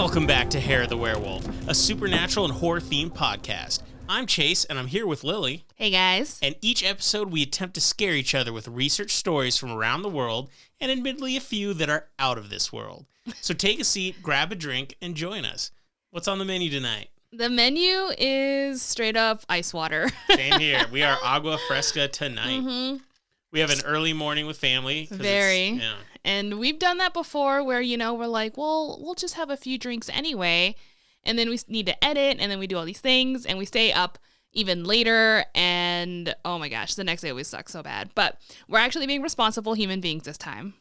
Welcome back to Hair of the Werewolf, a supernatural and horror-themed podcast. I'm Chase, and I'm here with Lily. Hey, guys. And each episode, we attempt to scare each other with research stories from around the world, and admittedly a few that are out of this world. So take a seat, grab a drink, and join us. What's on the menu tonight? The menu is straight up ice water. Same here. We are agua fresca tonight. Mm-hmm. We have an early morning with family. Very. Yeah. And we've done that before where, we're like, well, we'll just have a few drinks anyway. And then we need to edit, and then we do all these things, and we stay up even later. And, oh my gosh, the next day always sucks so bad. But we're actually being responsible human beings this time.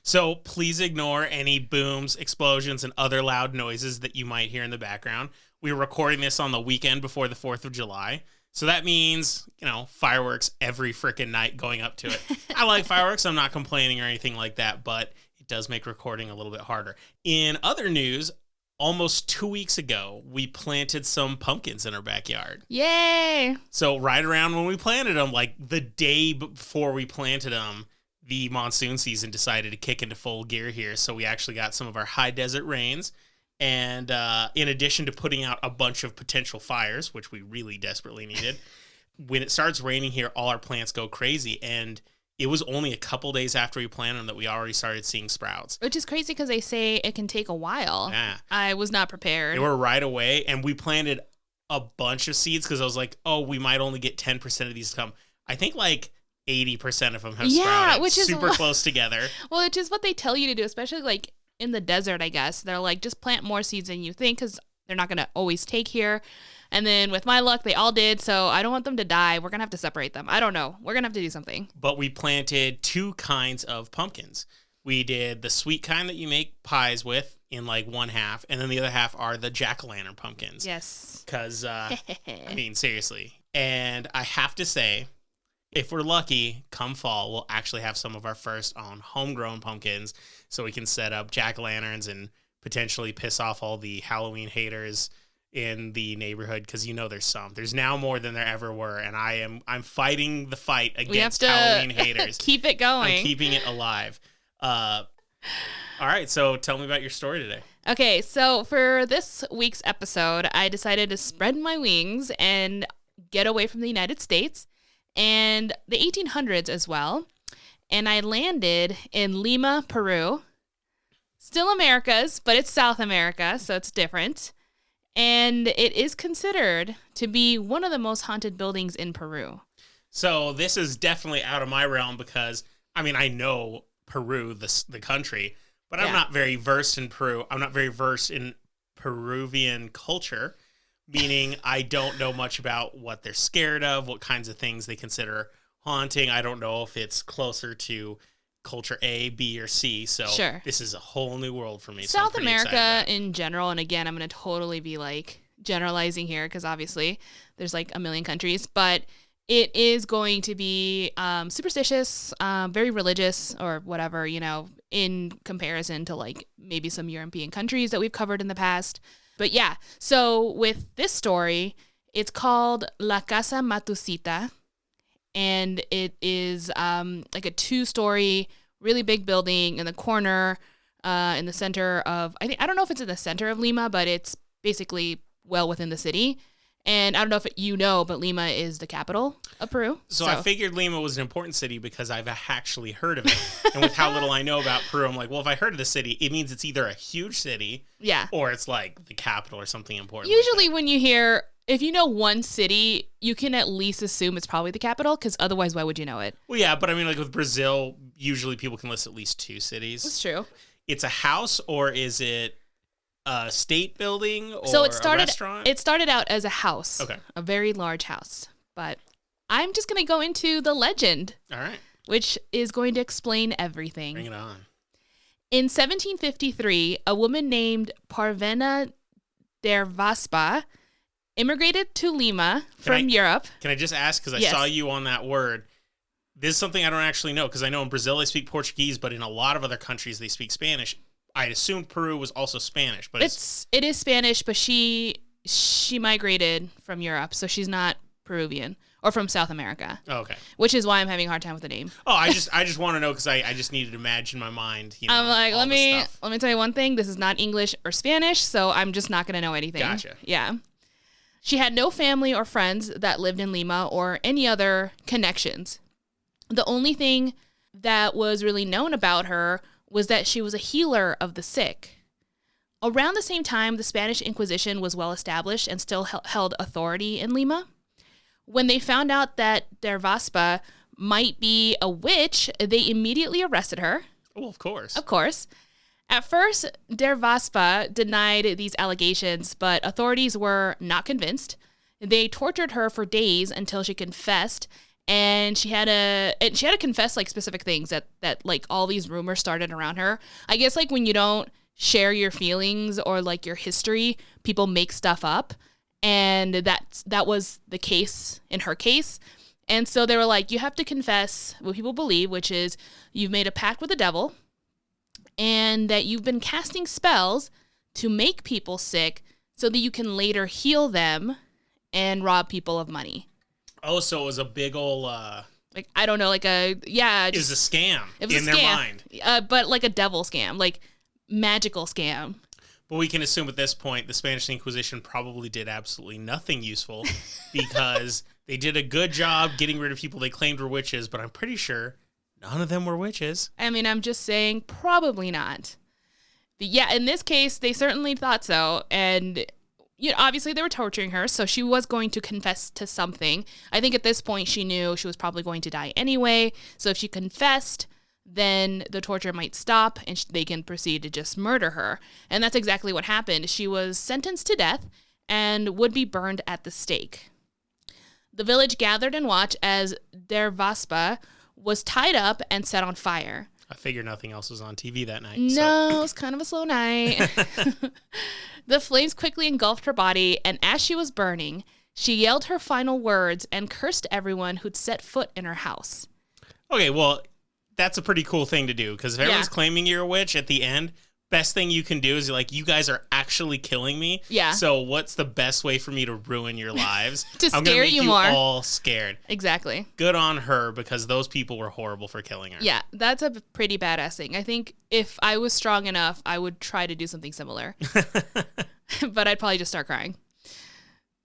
So please ignore any booms, explosions, and other loud noises that you might hear in the background. We're recording this on the weekend before the 4th of July. So that means, fireworks every freaking night going up to it. I like fireworks. I'm not complaining or anything like that, but it does make recording a little bit harder. In other news, almost 2 weeks ago, we planted some pumpkins in our backyard. Yay! So right around when we planted them, like the day before we planted them, the monsoon season decided to kick into full gear here. So we actually got some of our high desert rains. And in addition to putting out a bunch of potential fires, which we really desperately needed, when it starts raining here, all our plants go crazy. And it was only a couple days after we planted them that we already started seeing sprouts. Which is crazy because they say it can take a while. Yeah. I was not prepared. They were right away. And we planted a bunch of seeds because I was like, oh, we might only get 10% of these to come. I think like 80% of them have sprouted. Which is super close together. Well, which is what they tell you to do, especially like in the desert, I guess. They're like, just plant more seeds than you think because they're not going to always take here. And then with my luck, they all did. So I don't want them to die. We're going to have to separate them. I don't know. We're going to have to do something. But we planted two kinds of pumpkins. We did the sweet kind that you make pies with in like one half. And then the other half are the jack-o'-lantern pumpkins. Yes. Because, seriously. And I have to say, if we're lucky, come fall, we'll actually have some of our first own homegrown pumpkins so we can set up jack-o'-lanterns and potentially piss off all the Halloween haters in the neighborhood because there's some. There's now more than there ever were, and I'm fighting the fight against Halloween haters. Keep it going. I'm keeping it alive. All right, so tell me about your story today. Okay, so for this week's episode, I decided to spread my wings and get away from the United States and the 1800s as well. And I landed in Lima, Peru. Still Americas, but it's South America, so it's different. And it is considered to be one of the most haunted buildings in Peru. So this is definitely out of my realm because, I know Peru, the country, but I'm not very versed in Peru. I'm not very versed in Peruvian culture, meaning I don't know much about what they're scared of, what kinds of things they consider haunting. I don't know if it's closer to culture A, B, or C. So This is a whole new world for me. South America in general, and again, I'm going to totally be like generalizing here because obviously there's like a million countries, but it is going to be superstitious, very religious or whatever, in comparison to like maybe some European countries that we've covered in the past. But yeah, so with this story, it's called La Casa Matusita, and it is like a 2-story, really big building in the corner, in the center of, I don't know if it's in the center of Lima, but it's basically well within the city. And I don't know if but Lima is the capital of Peru. So I figured Lima was an important city because I've actually heard of it. And with how little I know about Peru, I'm like, well, if I heard of the city, it means it's either a huge city or it's like the capital or something important. Usually when you hear, if you know one city, you can at least assume it's probably the capital because otherwise, why would you know it? Well, yeah, but like with Brazil, usually people can list at least 2 cities. That's true. It's a house or is it a state building or a restaurant? It started out as a house. Okay. A very large house. But I'm just going to go into the legend. All right. Which is going to explain everything. Bring it on. In 1753, a woman named Parvena der Vaspa immigrated to Lima from Europe. Can I just ask, because I saw you on that word, this is something I don't actually know, because I know in Brazil they speak Portuguese, but in a lot of other countries they speak Spanish. I assumed Peru was also Spanish, but it is Spanish, but she migrated from Europe, so she's not Peruvian or from South America. Oh, okay. Which is why I'm having a hard time with the name. Oh, I just want to know because I just needed to imagine in my mind. I'm like, all let me stuff. tell you one thing. This is not English or Spanish, so I'm just not going to know anything. Gotcha. Yeah. She had no family or friends that lived in Lima or any other connections. The only thing that was really known about her was that she was a healer of the sick. Around the same time, the Spanish Inquisition was well established and still held authority in Lima. When they found out that Der Vaspa might be a witch, they immediately arrested her. Oh, of course. Of course. At first, Der Vaspa denied these allegations, but authorities were not convinced. They tortured her for days until she confessed, and she had to confess like specific things that like all these rumors started around her. I guess like when you don't share your feelings or like your history, people make stuff up, and that was the case in her case. And so they were like, you have to confess what people believe, which is you've made a pact with the devil and that you've been casting spells to make people sick so that you can later heal them and rob people of money. Oh, so it was a big ol' like, I don't know, like it was a scam in their mind. But like a devil scam, like magical scam. But we can assume at this point the Spanish Inquisition probably did absolutely nothing useful because they did a good job getting rid of people they claimed were witches, but I'm pretty sure none of them were witches. I mean, I'm just saying probably not. But yeah, in this case, they certainly thought so. And obviously they were torturing her, so she was going to confess to something. I think at this point she knew she was probably going to die anyway. So if she confessed, then the torture might stop and they can proceed to just murder her. And that's exactly what happened. She was sentenced to death and would be burned at the stake. The village gathered and watched as Der Vaspa was tied up and set on fire. I figure nothing else was on TV that night. No, it was kind of a slow night. The flames quickly engulfed her body, and as she was burning, she yelled her final words and cursed everyone who'd set foot in her house. Okay, well, that's a pretty cool thing to do, because if everyone's claiming you're a witch at the end, best thing you can do is you're like, you guys are actually killing me. Yeah. So what's the best way for me to ruin your lives? To I'm scare gonna make you more. All scared. Exactly. Good on her, because those people were horrible for killing her. Yeah, that's a pretty badass thing. I think if I was strong enough, I would try to do something similar. But I'd probably just start crying.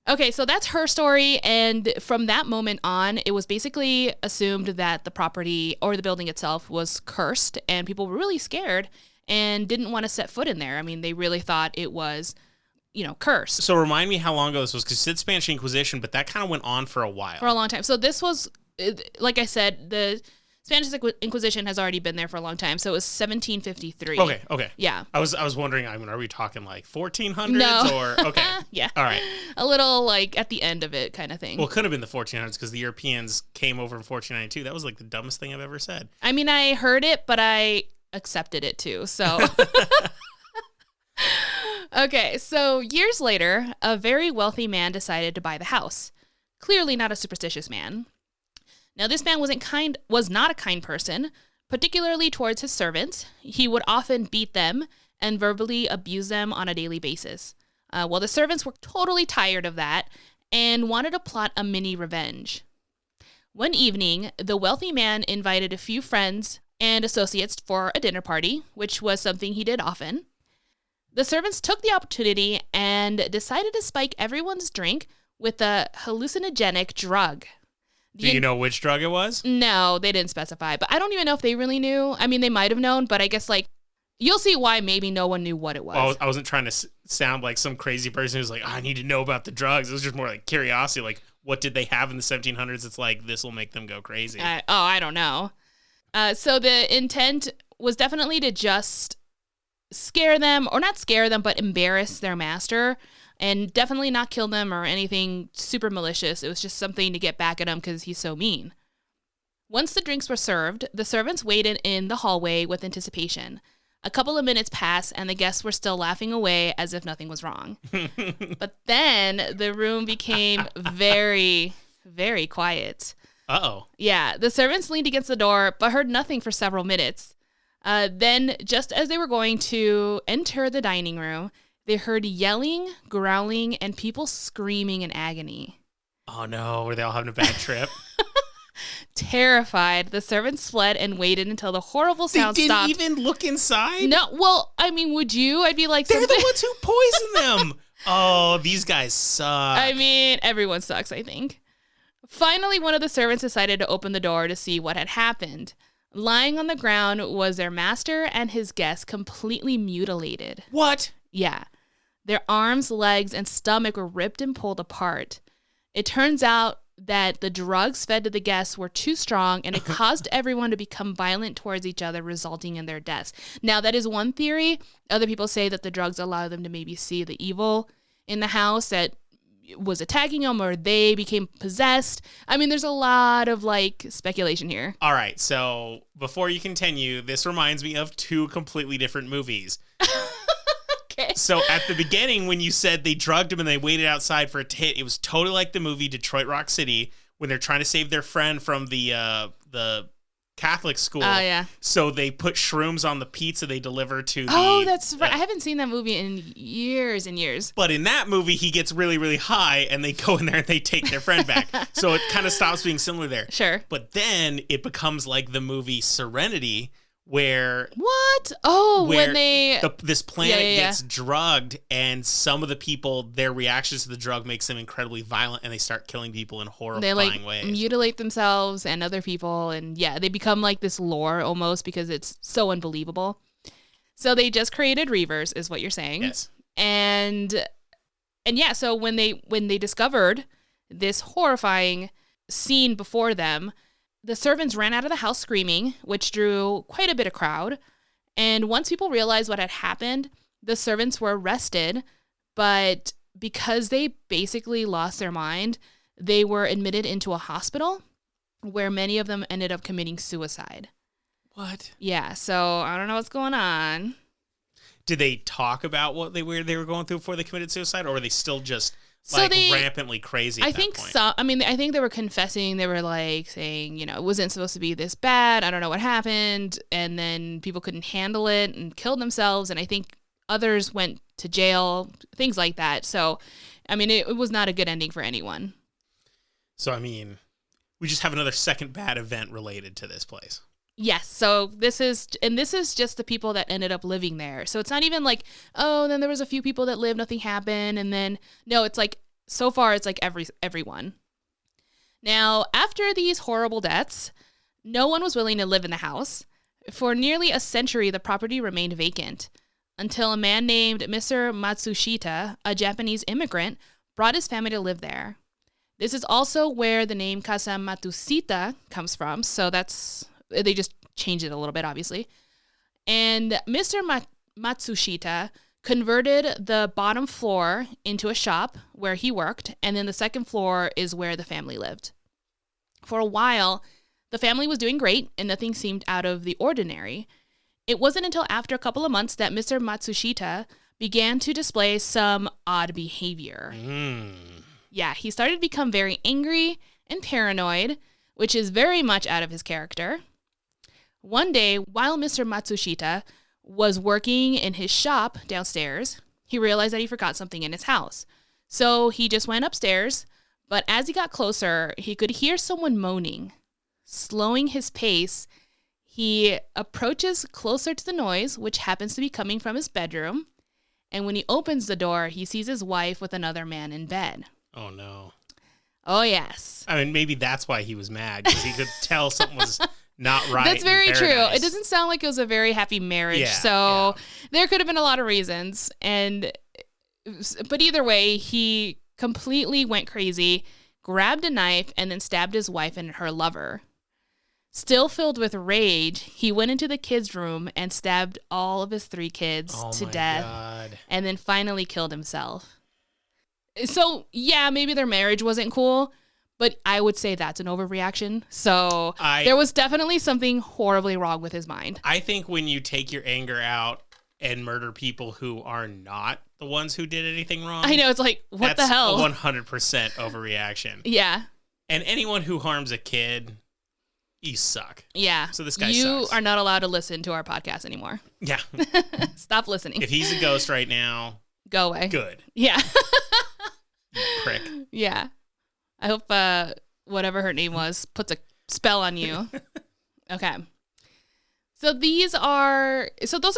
Okay, so that's her story, and from that moment on, it was basically assumed that the property or the building itself was cursed, and people were really scared and didn't want to set foot in there. I mean, they really thought it was, cursed. So remind me how long ago this was, because you said Spanish Inquisition, but that kind of went on for a while. For a long time. So this was, like I said, the Spanish Inquisition has already been there for a long time. So it was 1753. Okay. Yeah. I was wondering, are we talking like 1400s No. or, okay. Yeah. All right. A little like at the end of it kind of thing. Well, it could have been the 1400s because the Europeans came over in 1492. That was like the dumbest thing I've ever said. I mean, I heard it, but I accepted it too. So, okay. So years later, a very wealthy man decided to buy the house. Clearly not a superstitious man. Now, this man was not a kind person, particularly towards his servants. He would often beat them and verbally abuse them on a daily basis. Well, the servants were totally tired of that and wanted to plot a mini revenge. One evening, the wealthy man invited a few friends and associates for a dinner party, which was something he did often. The servants took the opportunity and decided to spike everyone's drink with a hallucinogenic drug. Do you know which drug it was? No, they didn't specify, but I don't even know if they really knew. I mean, they might have known, but I guess you'll see why maybe no one knew what it was. Well, I wasn't trying to sound like some crazy person who's like, I need to know about the drugs. It was just more like curiosity, like what did they have in the 1700s? It's like, this will make them go crazy. I don't know. So the intent was definitely to just scare them, or not scare them, but embarrass their master. And definitely not kill them or anything super malicious. It was just something to get back at him because he's so mean. Once the drinks were served, the servants waited in the hallway with anticipation. A couple of minutes passed, and the guests were still laughing away as if nothing was wrong. But then the room became very, very quiet. Uh-oh. Yeah, the servants leaned against the door, but heard nothing for several minutes. Then, just as they were going to enter the dining room, they heard yelling, growling, and people screaming in agony. Oh no, were they all having a bad trip? Terrified, the servants fled and waited until the horrible sound stopped. They didn't even look inside? No, well, I mean, would you? I'd be like, they're the ones who poisoned them. Oh, these guys suck. I mean, everyone sucks, I think. Finally, one of the servants decided to open the door to see what had happened. Lying on the ground was their master and his guest, completely mutilated. What? Yeah. Their arms, legs, and stomach were ripped and pulled apart. It turns out that the drugs fed to the guests were too strong, and it caused everyone to become violent towards each other, resulting in their deaths. Now, that is one theory. Other people say that the drugs allow them to maybe see the evil in the house that was attacking them, or they became possessed. I mean, there's a lot of speculation here. All right, so before you continue, this reminds me of two completely different movies. Okay. So at the beginning, when you said they drugged him and they waited outside for it to hit, it was totally like the movie Detroit Rock City when they're trying to save their friend from the Catholic school. Oh, yeah. So they put shrooms on the pizza they deliver to the... Oh, that's right. I haven't seen that movie in years and years. But in that movie, he gets really, really high, and they go in there and they take their friend back. So it kind of stops being similar there. Sure. But then it becomes like the movie Serenity, where... What? Oh, where when they... this planet gets drugged, and some of the people, their reactions to the drug makes them incredibly violent, and they start killing people in horrifying ways. Mutilate themselves and other people, and they become like this lore almost because it's so unbelievable. So they just created Reavers, is what you're saying. Yes. And so when they discovered this horrifying scene before them, the servants ran out of the house screaming, which drew quite a bit of crowd. And once people realized what had happened, the servants were arrested. But because they basically lost their mind, they were admitted into a hospital where many of them ended up committing suicide. What? Yeah, so I don't know what's going on. Did they talk about what they were going through before they committed suicide, or were they still just... rampantly crazy at that point? So. I mean, I think they were confessing. They were saying, it wasn't supposed to be this bad. I don't know what happened. And then people couldn't handle it and killed themselves. And I think others went to jail, things like that. So, I mean, it was not a good ending for anyone. So, I mean, we just have another second bad event related to this place. Yes. So this is just the people that ended up living there. So it's not even then there was a few people that lived, nothing happened. And then, no, it's so far it's everyone. Now, after these horrible deaths, no one was willing to live in the house. For nearly a century, the property remained vacant until a man named Mr. Matsushita, a Japanese immigrant, brought his family to live there. This is also where the name Casa Matusita comes from. So they just changed it a little bit, obviously. And Mr. Matsushita converted the bottom floor into a shop where he worked, and then the second floor is where the family lived. For a while, the family was doing great, and nothing seemed out of the ordinary. It wasn't until after a couple of months that Mr. Matsushita began to display some odd behavior. Yeah, he started to become very angry and paranoid, which is very much out of his character. One day, while Mr. Matsushita was working in his shop downstairs, he realized that he forgot something in his house. So he just went upstairs, but as he got closer, he could hear someone moaning. Slowing his pace, he approaches closer to the noise, which happens to be coming from his bedroom. And when he opens the door, he sees his wife with another man in bed. Oh, no. Oh, yes. I mean, maybe that's why he was mad, because he could tell something was not right. That's very true. It doesn't sound like it was a very happy marriage. There could have been a lot of reasons. But either way, he completely went crazy, grabbed a knife, and then stabbed his wife and her lover. Still filled with rage, he went into the kids' room and stabbed all of his 3 kids to death. God. And then finally killed himself. So, yeah, maybe their marriage wasn't cool, but I would say that's an overreaction. So there was definitely something horribly wrong with his mind. I think when you take your anger out and murder people who are not the ones who did anything wrong. I know, it's what the hell? That's a 100% overreaction. Yeah. And anyone who harms a kid, you suck. Yeah. So this guy sucks. You are not allowed to listen to our podcast anymore. Yeah. Stop listening. If he's a ghost right now, go away. Good. Yeah. You prick. Yeah. I hope whatever her name was puts a spell on you. Okay. So those are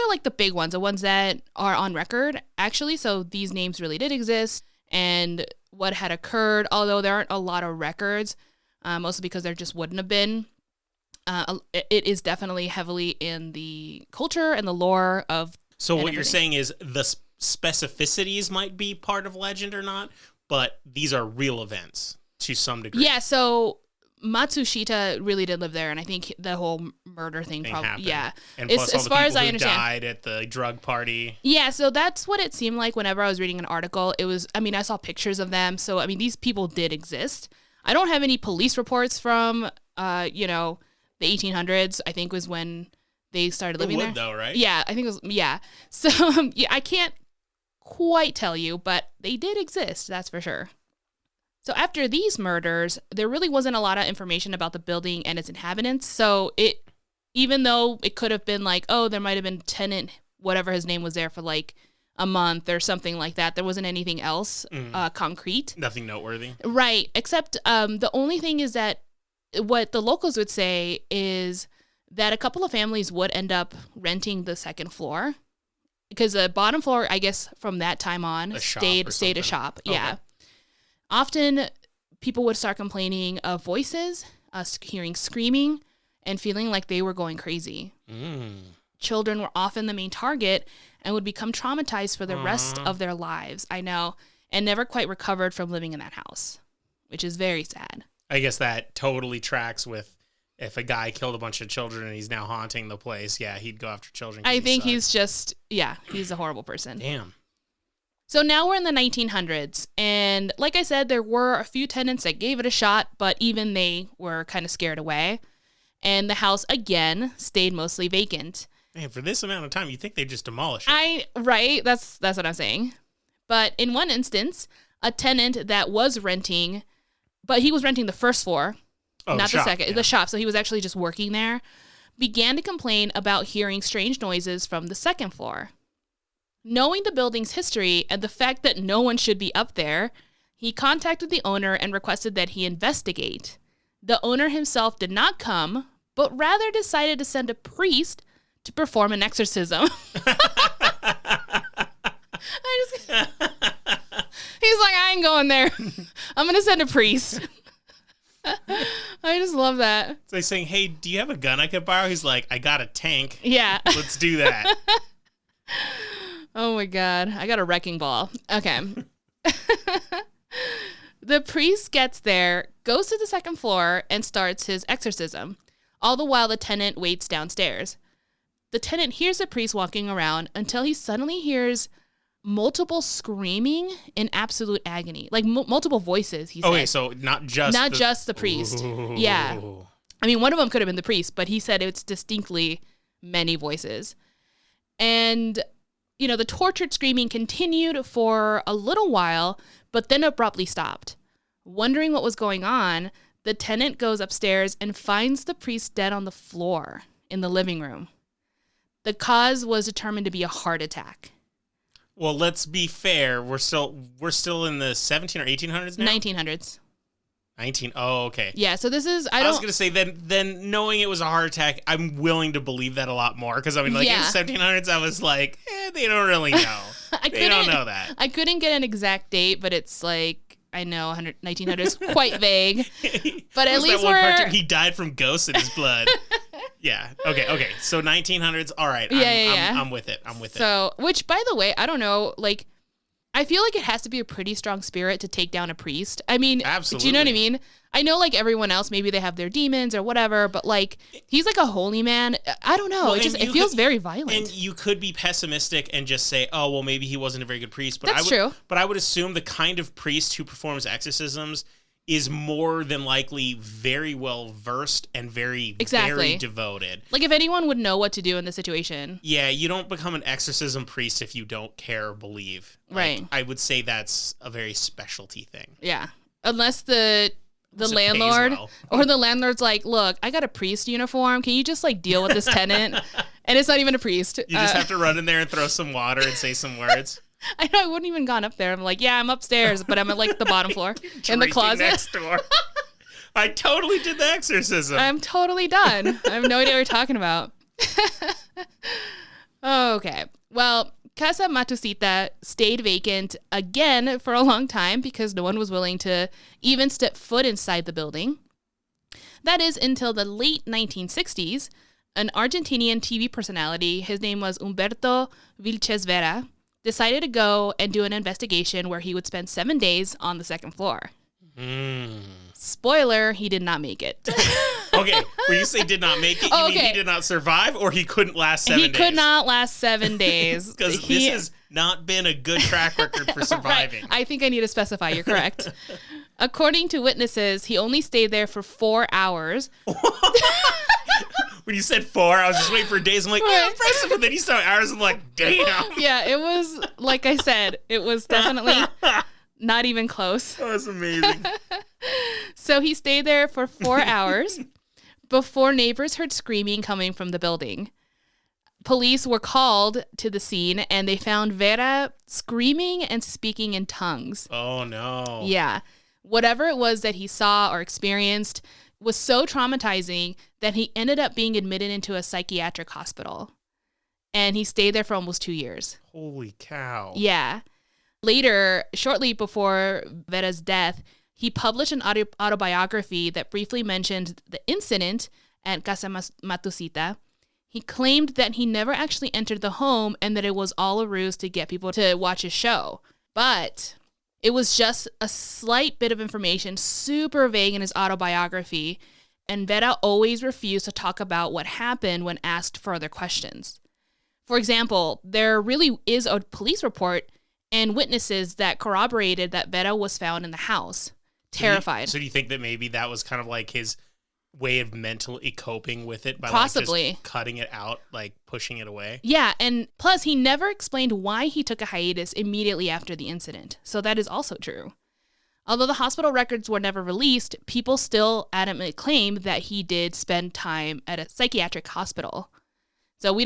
like the big ones, the ones that are on record, actually. So these names really did exist and what had occurred, although there aren't a lot of records, mostly because there just wouldn't have been. It is definitely heavily in the culture and the lore of. So what you're saying is the specificities might be part of legend or not, but these are real events to some degree. Yeah, so Matsushita really did live there, and I think the whole murder thing probably happened. Yeah. And plus all as the far people as I who understand, died at the drug party. Yeah, so that's what it seemed like whenever I was reading an article. It was, I mean, I saw pictures of them, so I mean, these people did exist. I don't have any police reports from, the 1800s. I think was when they started living there. Though, right? Yeah, I think it was. Yeah, so yeah, I can't quite tell you, but they did exist. That's for sure. So after these murders, there really wasn't a lot of information about the building and its inhabitants. So even though it could have been like, oh, there might have been tenant, whatever his name was there for like a month or something like that. There wasn't anything else concrete. Nothing noteworthy. Right. Except the only thing is that what the locals would say is that a couple of families would end up renting the second floor because the bottom floor, I guess from that time on, stayed a shop. Okay. Yeah. Often people would start complaining of voices, hearing screaming, and feeling like they were going crazy. Children were often the main target and would become traumatized for the rest of their lives, I know, and never quite recovered from living in that house, which is very sad. I guess that totally tracks with if a guy killed a bunch of children and he's now haunting the place, yeah, he'd go after children. I think he's a horrible person. Damn. So now we're in the 1900s, and like I said, there were a few tenants that gave it a shot, but even they were kind of scared away. And the house, again, stayed mostly vacant. Man, for this amount of time, you think they'd just demolish it. Right, that's what I'm saying. But in one instance, a tenant that was renting, but he was renting the first floor, not the second, the shop, so he was actually just working there, began to complain about hearing strange noises from the second floor. Knowing the building's history and the fact that no one should be up there, he contacted the owner and requested that he investigate. The owner himself did not come, but rather decided to send a priest to perform an exorcism. He's like, I ain't going there. I'm going to send a priest. I just love that. It's like saying, hey, do you have a gun I could borrow? He's like, I got a tank. Yeah. Let's do that. Oh my God. I got a wrecking ball. Okay. The priest gets there, goes to the second floor, and starts his exorcism. All the while, the tenant waits downstairs. The tenant hears the priest walking around until he suddenly hears multiple screaming in absolute agony. Like multiple voices, he said. Okay, so not just the priest. Ooh. Yeah. I mean, one of them could have been the priest, but he said it's distinctly many voices. And the tortured screaming continued for a little while, but then abruptly stopped. Wondering what was going on, the tenant goes upstairs and finds the priest dead on the floor in the living room. The cause was determined to be a heart attack. Well, let's be fair. We're still in the 17 or 1800s now? 1900s. 19. Oh, okay. Yeah, so this is... I was going to say, then knowing it was a heart attack, I'm willing to believe that a lot more. Because, I mean, in the 1700s, I was like, they don't really know. They don't know that. I couldn't get an exact date, but it's like, I know, 1900s, quite vague. But at least he died from ghosts in his blood. Yeah. Okay. So 1900s, all right. I'm with it. So, which, by the way, I don't know, like... I feel like it has to be a pretty strong spirit to take down a priest. I mean, absolutely. Do you know what I mean? I know, like, everyone else, maybe they have their demons or whatever, but, like, he's like a holy man. I don't know. Well, it feels very violent. And you could be pessimistic and just say, oh, well, maybe he wasn't a very good priest. But That's true. But I would assume the kind of priest who performs exorcisms is more than likely very well versed and very devoted. Like, if anyone would know what to do in this situation. Yeah, you don't become an exorcism priest if you don't care or believe. Right. I would say that's a very specialty thing. Yeah. Unless the landlord or the landlord's like, look, I got a priest uniform. Can you just like deal with this tenant? And it's not even a priest. You just have to run in there and throw some water and say some words. I know I wouldn't even gone up there. I'm like, yeah, I'm upstairs, but I'm at like the bottom floor in the closet next door. I totally did the exorcism. I'm totally done. I have no idea what you're talking about. Okay. Well, Casa Matusita stayed vacant again for a long time because no one was willing to even step foot inside the building. That is until the late 1960s, an Argentinian TV personality, his name was Humberto Vilches Vera, decided to go and do an investigation where he would spend 7 days on the second floor. Spoiler, he did not make it. Okay, when you say did not make it, you mean he did not survive or he couldn't last 7 days? He could not last 7 days. Because this has not been a good track record for surviving. Right. I think I need to specify. You're correct. According to witnesses, he only stayed there for 4 hours. When you said 4, I was just waiting for days. I'm like, oh, impressive. And then you saw hours. I'm like, damn. Yeah, it was, like I said, it was definitely not even close. That was amazing. So he stayed there for 4 hours before neighbors heard screaming coming from the building. Police were called to the scene and they found Vera screaming and speaking in tongues. Oh, no. Yeah. Whatever it was that he saw or experienced was so traumatizing that he ended up being admitted into a psychiatric hospital. And he stayed there for almost 2 years. Holy cow. Yeah. Later, shortly before Vera's death, he published an autobiography that briefly mentioned the incident at Casa Matusita. He claimed that he never actually entered the home and that it was all a ruse to get people to watch his show. But it was just a slight bit of information, super vague in his autobiography, and Vera always refused to talk about what happened when asked further questions. For example, there really is a police report and witnesses that corroborated that Vera was found in the house, terrified. So do you think that maybe that was kind of like his way of mentally coping with it by possibly like just cutting it out, like pushing it away? Yeah, and plus he never explained why he took a hiatus immediately after the incident. So that is also true. Although the hospital records were never released, people still adamantly claim that he did spend time at a psychiatric hospital. So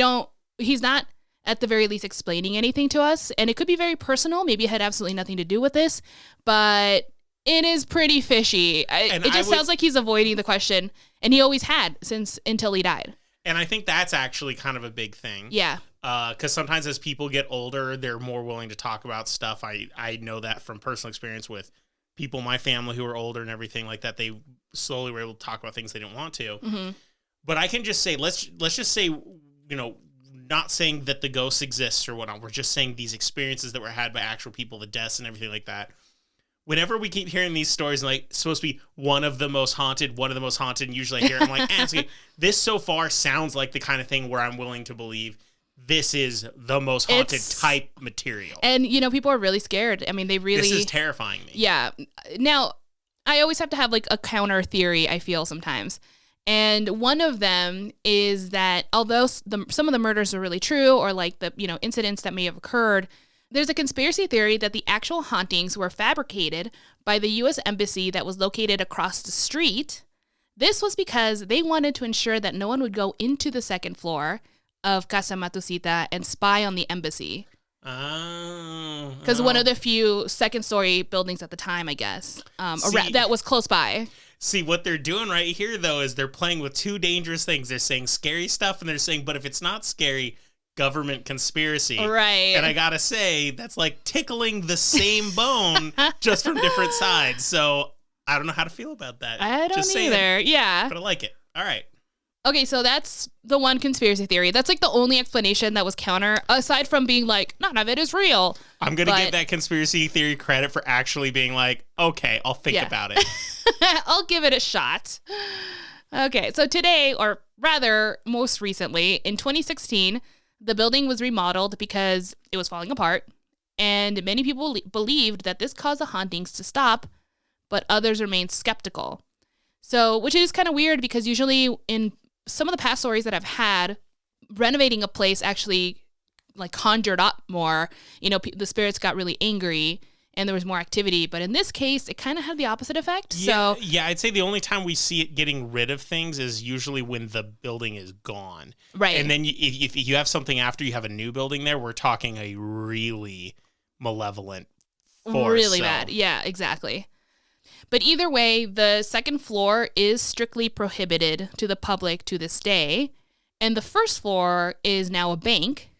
he's not at the very least explaining anything to us, and it could be very personal. Maybe it had absolutely nothing to do with this, but it is pretty fishy. It just sounds like he's avoiding the question, and he always had until he died. And I think that's actually kind of a big thing. Yeah. Because sometimes as people get older, they're more willing to talk about stuff. I know that from personal experience with people in my family who are older and everything like that. They slowly were able to talk about things they didn't want to. Mm-hmm. But I can just say, let's just say, not saying that the ghosts exist or whatnot. We're just saying these experiences that were had by actual people, the deaths and everything like that. Whenever we keep hearing these stories, like, it's supposed to be one of the most haunted, and usually I hear it, I'm like, okay, this so far sounds like the kind of thing where I'm willing to believe this is the most haunted type material. And, people are really scared. I mean, this is terrifying me. Yeah. Now, I always have to have, like, a counter theory, I feel sometimes. And one of them is that although some of the murders are really true, or, like, the, incidents that may have occurred, there's a conspiracy theory that the actual hauntings were fabricated by the U.S. Embassy that was located across the street. This was because they wanted to ensure that no one would go into the second floor of Casa Matusita and spy on the embassy. Oh. Because one of the few second-story buildings at the time, I guess, that was close by. See, what they're doing right here, though, is they're playing with two dangerous things. They're saying scary stuff, and they're saying, but if it's not scary, government conspiracy. Right. And I gotta say, that's like tickling the same bone, just from different sides. So I don't know how to feel about that. I don't either. Yeah. But I like it. All right. Okay, so that's the one conspiracy theory. That's like the only explanation that was counter, aside from being like, none of it is real. I'm going to give that conspiracy theory credit for actually being like, okay, I'll think about it. I'll give it a shot. Okay, so today, or rather, most recently, in 2016, the building was remodeled because it was falling apart, and many people believed that this caused the hauntings to stop, but others remained skeptical. So, which is kind of weird because usually in some of the past stories that I've had, renovating a place actually like conjured up more. The spirits got really angry and there was more activity. But in this case, it kind of had the opposite effect. Yeah, I'd say the only time we see it getting rid of things is usually when the building is gone. Right. And then if you have something after you have a new building there, we're talking a really malevolent force. Really bad. Yeah, exactly. But either way, the second floor is strictly prohibited to the public to this day. And the first floor is now a bank,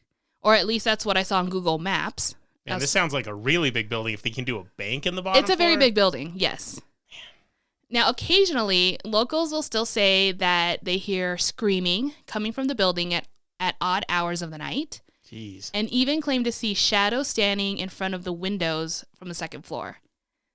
or at least that's what I saw on Google Maps. Man, this sounds like a really big building if they can do a bank in the bottom It's a floor. very big building, yes. Now, occasionally, locals will still say that they hear screaming coming from the building at odd hours of the night. Jeez. And even claim to see shadows standing in front of the windows from the second floor.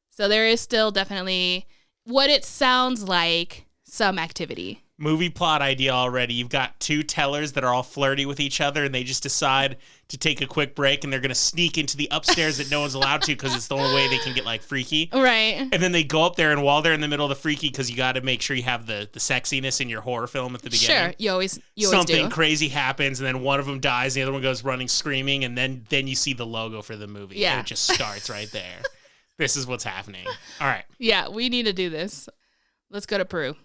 So there is still definitely what it sounds like, some activity. Movie plot idea already. You've got two tellers that are all flirty with each other, and they just decide to take a quick break, and they're going to sneak into the upstairs that no one's allowed to because it's the only way they can get, like, freaky. Right. And then they go up there, and while they're in the middle of the freaky, because you got to make sure you have the sexiness in your horror film at the beginning. Sure, you always Something do. crazy happens, and then one of them dies, and the other one goes running screaming, and then you see the logo for the movie. Yeah. And it just starts right there. This is what's happening. All right. Yeah, we need to do this. Let's go to Peru.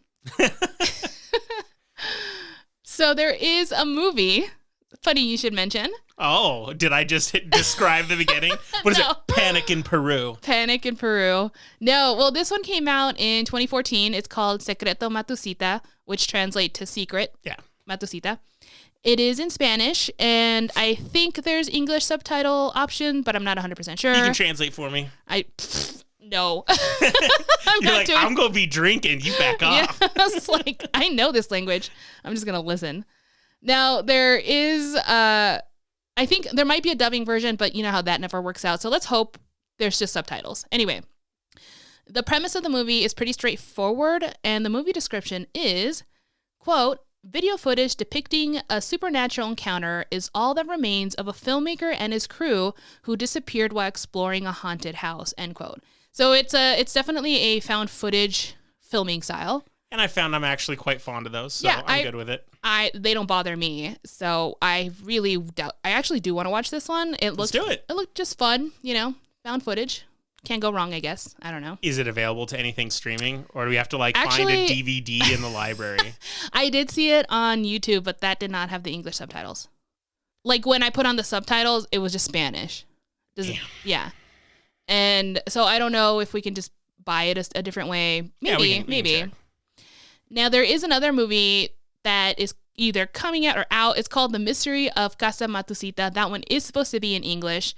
So there is a movie. Funny you should mention. Oh, did I just describe the beginning? What is No. it? Panic in Peru. Panic in Peru. No, well, this one came out in 2014. It's called Secreto Matusita, which translates to secret. Yeah. Matusita. It is in Spanish, and I think there's English subtitle option, but I'm not 100% sure. You can translate for me. No. You're like, I'm going to be drinking. You back off. Yeah, I was like, I know this language. I'm just going to listen. Now, there is, I think there might be a dubbing version, but you know how that never works out. So let's hope there's just subtitles. Anyway, the premise of the movie is pretty straightforward, and the movie description is, quote, video footage depicting a supernatural encounter is all that remains of a filmmaker and his crew who disappeared while exploring a haunted house, end quote. So it's definitely a found footage filming style. And I found I'm actually quite fond of those, so Yeah, I'm good with it. They don't bother me, so I really doubt. I actually do want to watch this one. Let's do it. It looked just fun, found footage. Can't go wrong, I guess. I don't know. Is it available to anything streaming, or do we have to find Actually, a DVD in the library? I did see it on YouTube, but that did not have the English subtitles. Like when I put on the subtitles, it was just Spanish. Yeah. And so I don't know if we can just buy it a different way. Maybe, maybe. Now there is another movie that is either coming out or out. It's called The Mystery of Casa Matusita. That one is supposed to be in English,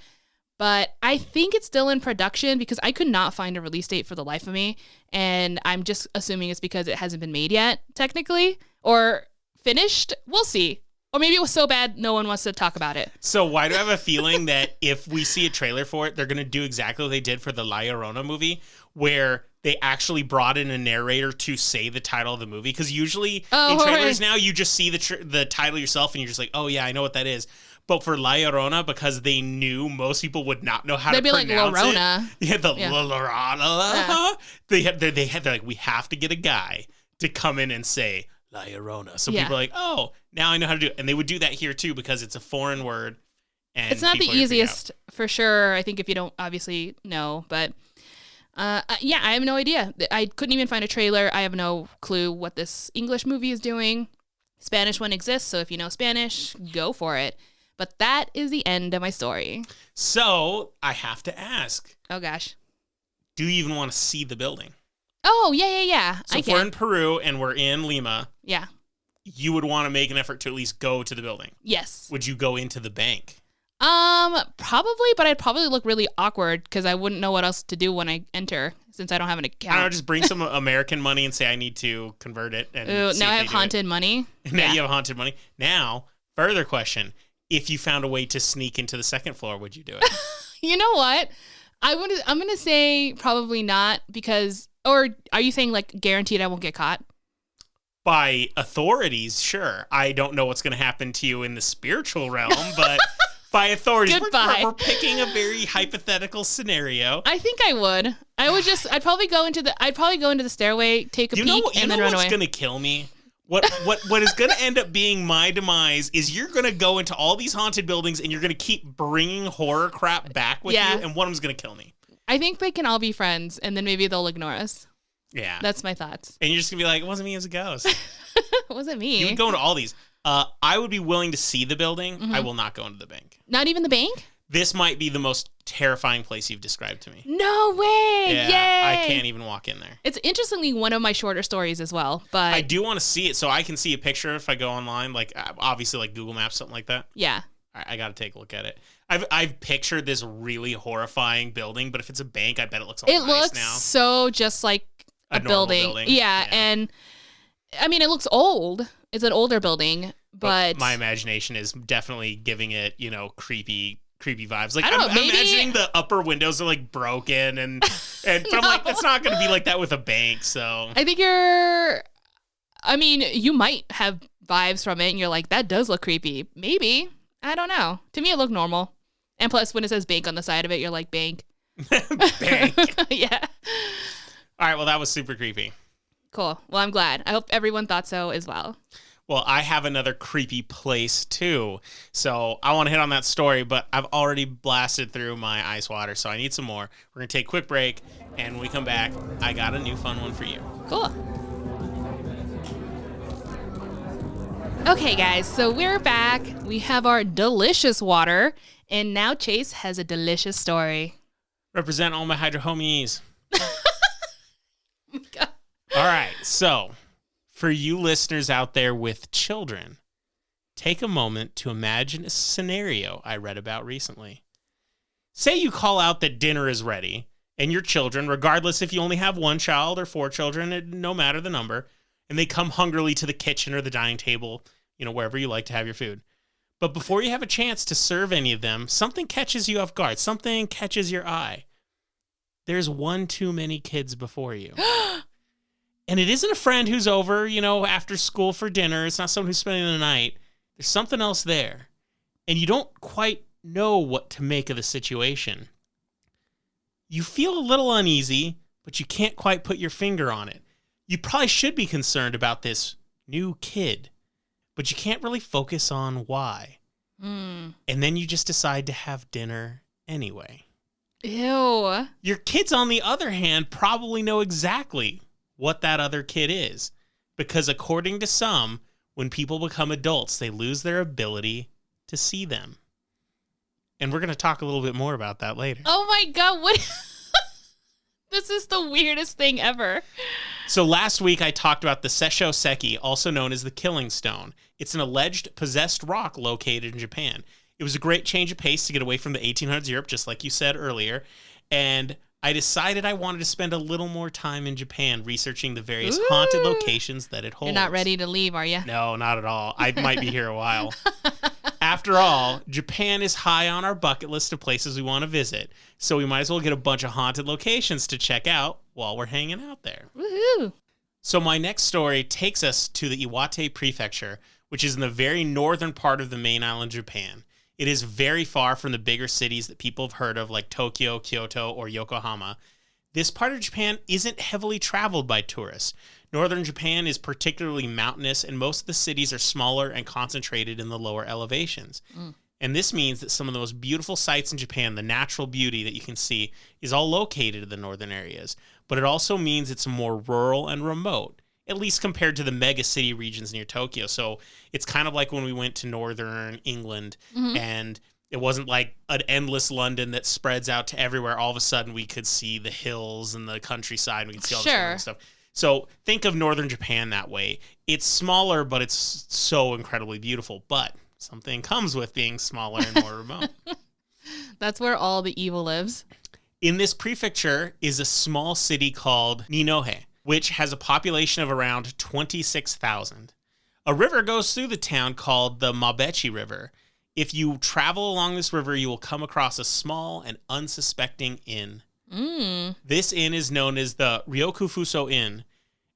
but I think it's still in production because I could not find a release date for the life of me. And I'm just assuming it's because it hasn't been made yet, technically, or finished. We'll see. Or maybe it was so bad no one wants to talk about it. So why do I have a feeling that if we see a trailer for it, they're going to do exactly what they did for the La Llorona movie, where they actually brought in a narrator to say the title of the movie? Because usually in trailers now, you just see the title yourself and you're just like, oh yeah, I know what that is. But for La Llorona, because they knew most people would not know how to pronounce it. They'd be like Llorona. Yeah, La Llorona. Yeah. They're like, we have to get a guy to come in and say La Llorona. So people are like, oh, now I know how to do it. And they would do that here too because it's a foreign word. And it's not the easiest for sure, I think, if you don't obviously know. But yeah, I have no idea. I couldn't even find a trailer. I have no clue what this English movie is doing. Spanish one exists, so if you know Spanish, go for it. But that is the end of my story. So I have to ask. Oh, gosh. Do you even want to see the building? Oh, yeah. So if we're in Peru and we're in Lima, yeah, you would want to make an effort to at least go to the building. Yes. Would you go into the bank? Probably, but I'd probably look really awkward because I wouldn't know what else to do when I enter since I don't have an account. I don't know, just bring some American money and say I need to convert it. And ooh, now I have haunted money. Now you have haunted money. Now, further question. If you found a way to sneak into the second floor, would you do it? You know what? I'm going to say probably not because, or are you saying like guaranteed I won't get caught? By authorities, sure. I don't know what's going to happen to you in the spiritual realm, but by authorities, we're picking a very hypothetical scenario. I think I would. I'd probably go into the stairway, take a peek, and then run away. You know what's going to kill me? What is going to end up being my demise is you're going to go into all these haunted buildings and you're going to keep bringing horror crap back with you, and one of them's going to kill me. I think they can all be friends, and then maybe they'll ignore us. Yeah. That's my thoughts. And you're just going to be like, it wasn't me, it was a ghost. It wasn't me. You would go into all these. I would be willing to see the building. Mm-hmm. I will not go into the bank. Not even the bank? This might be the most terrifying place you've described to me. No way! Yeah, Yay! I can't even walk in there. It's interestingly one of my shorter stories as well, but I do want to see it, so I can see a picture if I go online, like obviously like Google Maps, something like that. yeah. I got to take a look at it. I've pictured this really horrifying building, but if it's a bank, I bet it looks all nice now. It looks so just like a building. Yeah, and I mean, it looks old. It's an older building, but my imagination is definitely giving it, creepy vibes. Like, I don't know, I'm maybe imagining the upper windows are like broken and but I'm like, that's not going to be like that with a bank. So I think you might have vibes from it and you're like, that does look creepy. Maybe. I don't know. To me, it looked normal. And plus, when it says bank on the side of it, you're like, bank. Bank. Yeah. All right. Well, that was super creepy. Cool. Well, I'm glad. I hope everyone thought so as well. Well, I have another creepy place too. So I want to hit on that story, but I've already blasted through my ice water, so I need some more. We're going to take a quick break, and when we come back, I got a new fun one for you. Cool. Okay, guys, so we're back. We have our delicious water, and now Chase has a delicious story. Represent all my hydro homies. God. All right, so for you listeners out there with children, take a moment to imagine a scenario I read about recently. Say you call out that dinner is ready, and your children, regardless if you only have one child or 4 children, no matter the number, and they come hungrily to the kitchen or the dining table, wherever you like to have your food. But before you have a chance to serve any of them, something catches you off guard. Something catches your eye. There's one too many kids before you. And it isn't a friend who's over, after school for dinner. It's not someone who's spending the night. There's something else there. And you don't quite know what to make of the situation. You feel a little uneasy, but you can't quite put your finger on it. You probably should be concerned about this new kid, but you can't really focus on why. And then you just decide to have dinner anyway. Ew. Your kids, on the other hand, probably know exactly what that other kid is, because according to some, when people become adults, they lose their ability to see them. And we're going to talk a little bit more about that later. Oh my God, what? This is the weirdest thing ever. So last week I talked about the Seisho Seki, also known as the Killing Stone. It's an alleged possessed rock located in Japan. It was a great change of pace to get away from the 1800s Europe, just like you said earlier. And I decided I wanted to spend a little more time in Japan researching the various haunted locations that it holds. You're not ready to leave, are you? No, not at all. I might be here a while. After all, Japan is high on our bucket list of places we want to visit, so we might as well get a bunch of haunted locations to check out while we're hanging out there. Woohoo! So my next story takes us to the Iwate Prefecture, which is in the very northern part of the main island of Japan. It is very far from the bigger cities that people have heard of, like Tokyo, Kyoto, or Yokohama. This part of Japan isn't heavily traveled by tourists. Northern Japan is particularly mountainous, and most of the cities are smaller and concentrated in the lower elevations. And this means that some of the most beautiful sights in Japan, the natural beauty that you can see, is all located in the northern areas. But it also means it's more rural and remote, at least compared to the mega city regions near Tokyo. So it's kind of like when we went to northern England, and it wasn't like an endless London that spreads out to everywhere. All of a sudden, we could see the hills and the countryside. And we could see all this other stuff. So think of northern Japan that way. It's smaller, but it's so incredibly beautiful. But something comes with being smaller and more remote. That's where all the evil lives. In this prefecture is a small city called Ninohe, which has a population of around 26,000. A river goes through the town called the Mabechi River. If you travel along this river, you will come across a small and unsuspecting inn. This inn is known as the Ryokufuso Inn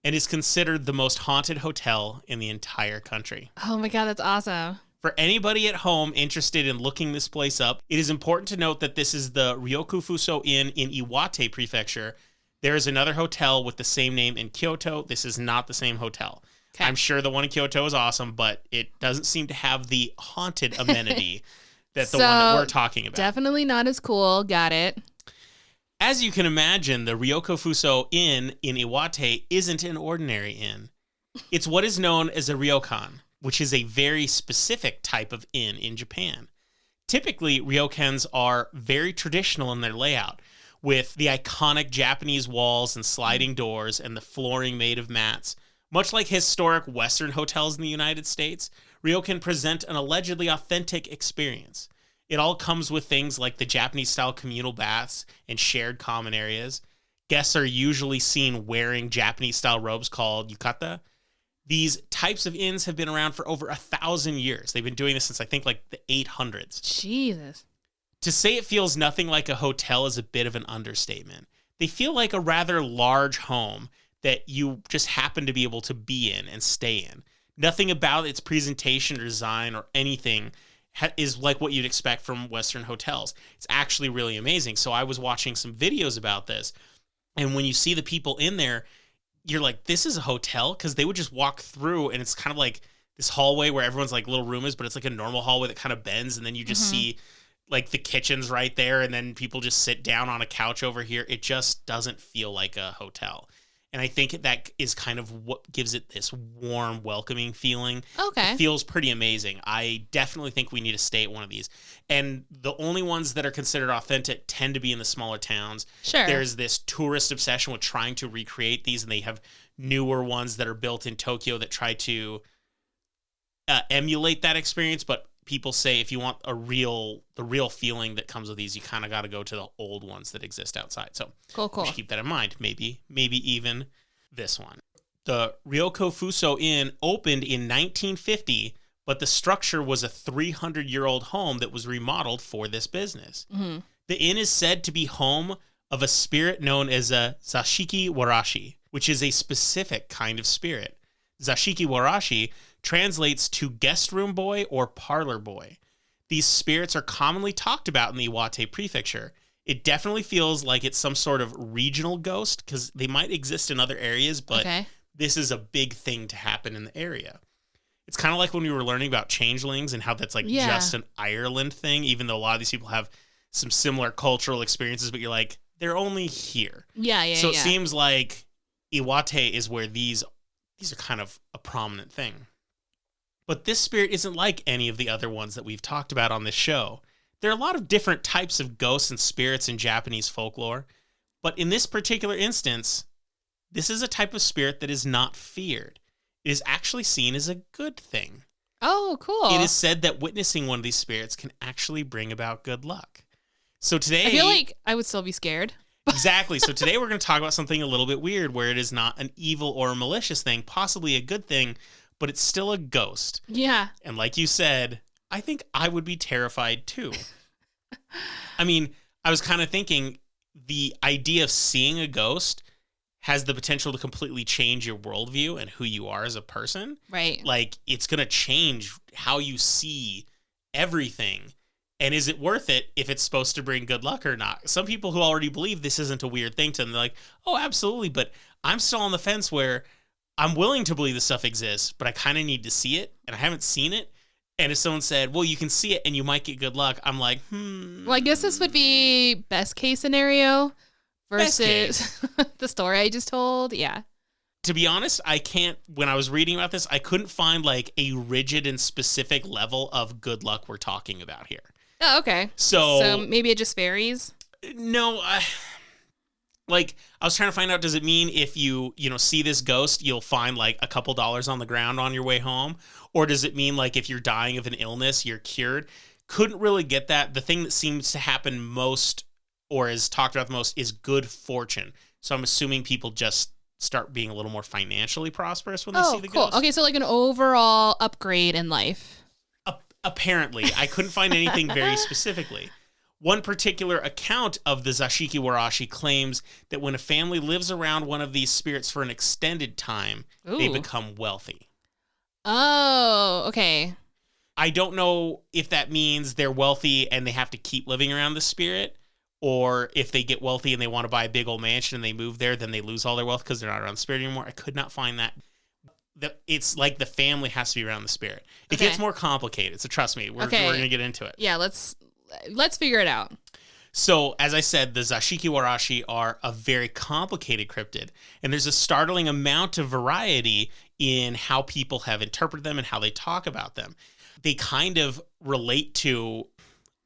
and is considered the most haunted hotel in the entire country. Oh my God, that's awesome. For anybody at home interested in looking this place up, it is important to note that this is the Ryokufuso Inn in Iwate Prefecture. There is another hotel with the same name in Kyoto. This is not the same hotel. Okay. I'm sure the one in Kyoto is awesome, but it doesn't seem to have the haunted amenity that the one that we're talking about. Definitely not as cool. Got it. As you can imagine, the Ryokufuso Inn in Iwate isn't an ordinary inn. It's what is known as a ryokan, which is a very specific type of inn in Japan. Typically, ryokens are very traditional in their layout, with the iconic Japanese walls and sliding doors and the flooring made of mats. Much like historic Western hotels in the United States, ryokan present an allegedly authentic experience. It all comes with things like the Japanese-style communal baths and shared common areas. Guests are usually seen wearing Japanese-style robes called yukata. These types of inns have been around for over 1,000 years. They've been doing this since, I think, like the 800s. Jesus. To say it feels nothing like a hotel is a bit of an understatement. They feel like a rather large home that you just happen to be able to be in and stay in. Nothing about its presentation or design or anything is like what you'd expect from Western hotels. It's actually really amazing. So I was watching some videos about this, and when you see the people in there, you're like, this is a hotel? Because they would just walk through, and it's kind of like this hallway where everyone's like little room is, but it's like a normal hallway that kind of bends, and then you just see like the kitchen's right there, and then people just sit down on a couch over here. It just doesn't feel like a hotel. And I think that is kind of what gives it this warm, welcoming feeling. Okay. It feels pretty amazing. I definitely think we need to stay at one of these. And the only ones that are considered authentic tend to be in the smaller towns. Sure. There's this tourist obsession with trying to recreate these, and they have newer ones that are built in Tokyo that try to emulate that experience. But people say if you want the real feeling that comes with these, you kind of got to go to the old ones that exist outside. So cool. we should keep that in mind. Maybe even this one. The Ryokufuso Inn opened in 1950, but the structure was a 300-year-old home that was remodeled for this business. Mm-hmm. The inn is said to be home of a spirit known as a Zashiki Warashi, which is a specific kind of spirit. Zashiki Warashi translates to guest room boy or parlor boy. These spirits are commonly talked about in the Iwate Prefecture. It definitely feels like it's some sort of regional ghost because they might exist in other areas, but this is a big thing to happen in the area. It's kind of like when we were learning about changelings and how that's like just an Ireland thing, even though a lot of these people have some similar cultural experiences, but you're like, they're only here. So it seems like Iwate is where these are kind of a prominent thing. But this spirit isn't like any of the other ones that we've talked about on this show. There are a lot of different types of ghosts and spirits in Japanese folklore, but in this particular instance, this is a type of spirit that is not feared. It is actually seen as a good thing. Oh, cool. It is said that witnessing one of these spirits can actually bring about good luck. So today... I feel like I would still be scared. Exactly. So today we're going to talk about something a little bit weird where it is not an evil or a malicious thing, possibly a good thing, but it's still a ghost. Yeah. And like you said, I think I would be terrified too. I mean, I was kind of thinking the idea of seeing a ghost has the potential to completely change your worldview and who you are as a person. Right. Like, it's going to change how you see everything. And is it worth it if it's supposed to bring good luck or not? Some people who already believe this isn't a weird thing to them, they're like, oh, absolutely. But I'm still on the fence where I'm willing to believe this stuff exists, but I kind of need to see it, and I haven't seen it. And if someone said, well, you can see it and you might get good luck, I'm like, Well, I guess this would be best case scenario versus the story I just told. Yeah. To be honest, when I was reading about this, I couldn't find like a rigid and specific level of good luck we're talking about here. Oh, okay. So maybe it just varies? No, I was trying to find out, does it mean if you see this ghost, you'll find like a couple dollars on the ground on your way home? Or does it mean like if you're dying of an illness, you're cured? Couldn't really get that. The thing that seems to happen most or is talked about the most is good fortune. So I'm assuming people just start being a little more financially prosperous when they see the ghost. Okay, so like an overall upgrade in life. Apparently. I couldn't find anything very specifically. One particular account of the Zashiki Warashi claims that when a family lives around one of these spirits for an extended time, they become wealthy. Oh, okay. I don't know if that means they're wealthy and they have to keep living around the spirit, or if they get wealthy and they want to buy a big old mansion and they move there, then they lose all their wealth because they're not around the spirit anymore. I could not find that. It's like the family has to be around the spirit. It gets more complicated, so trust me, we're going to get into it. Yeah, let's figure it out. So, as I said, the Zashiki Warashi are a very complicated cryptid, and there's a startling amount of variety in how people have interpreted them and how they talk about them. They kind of relate to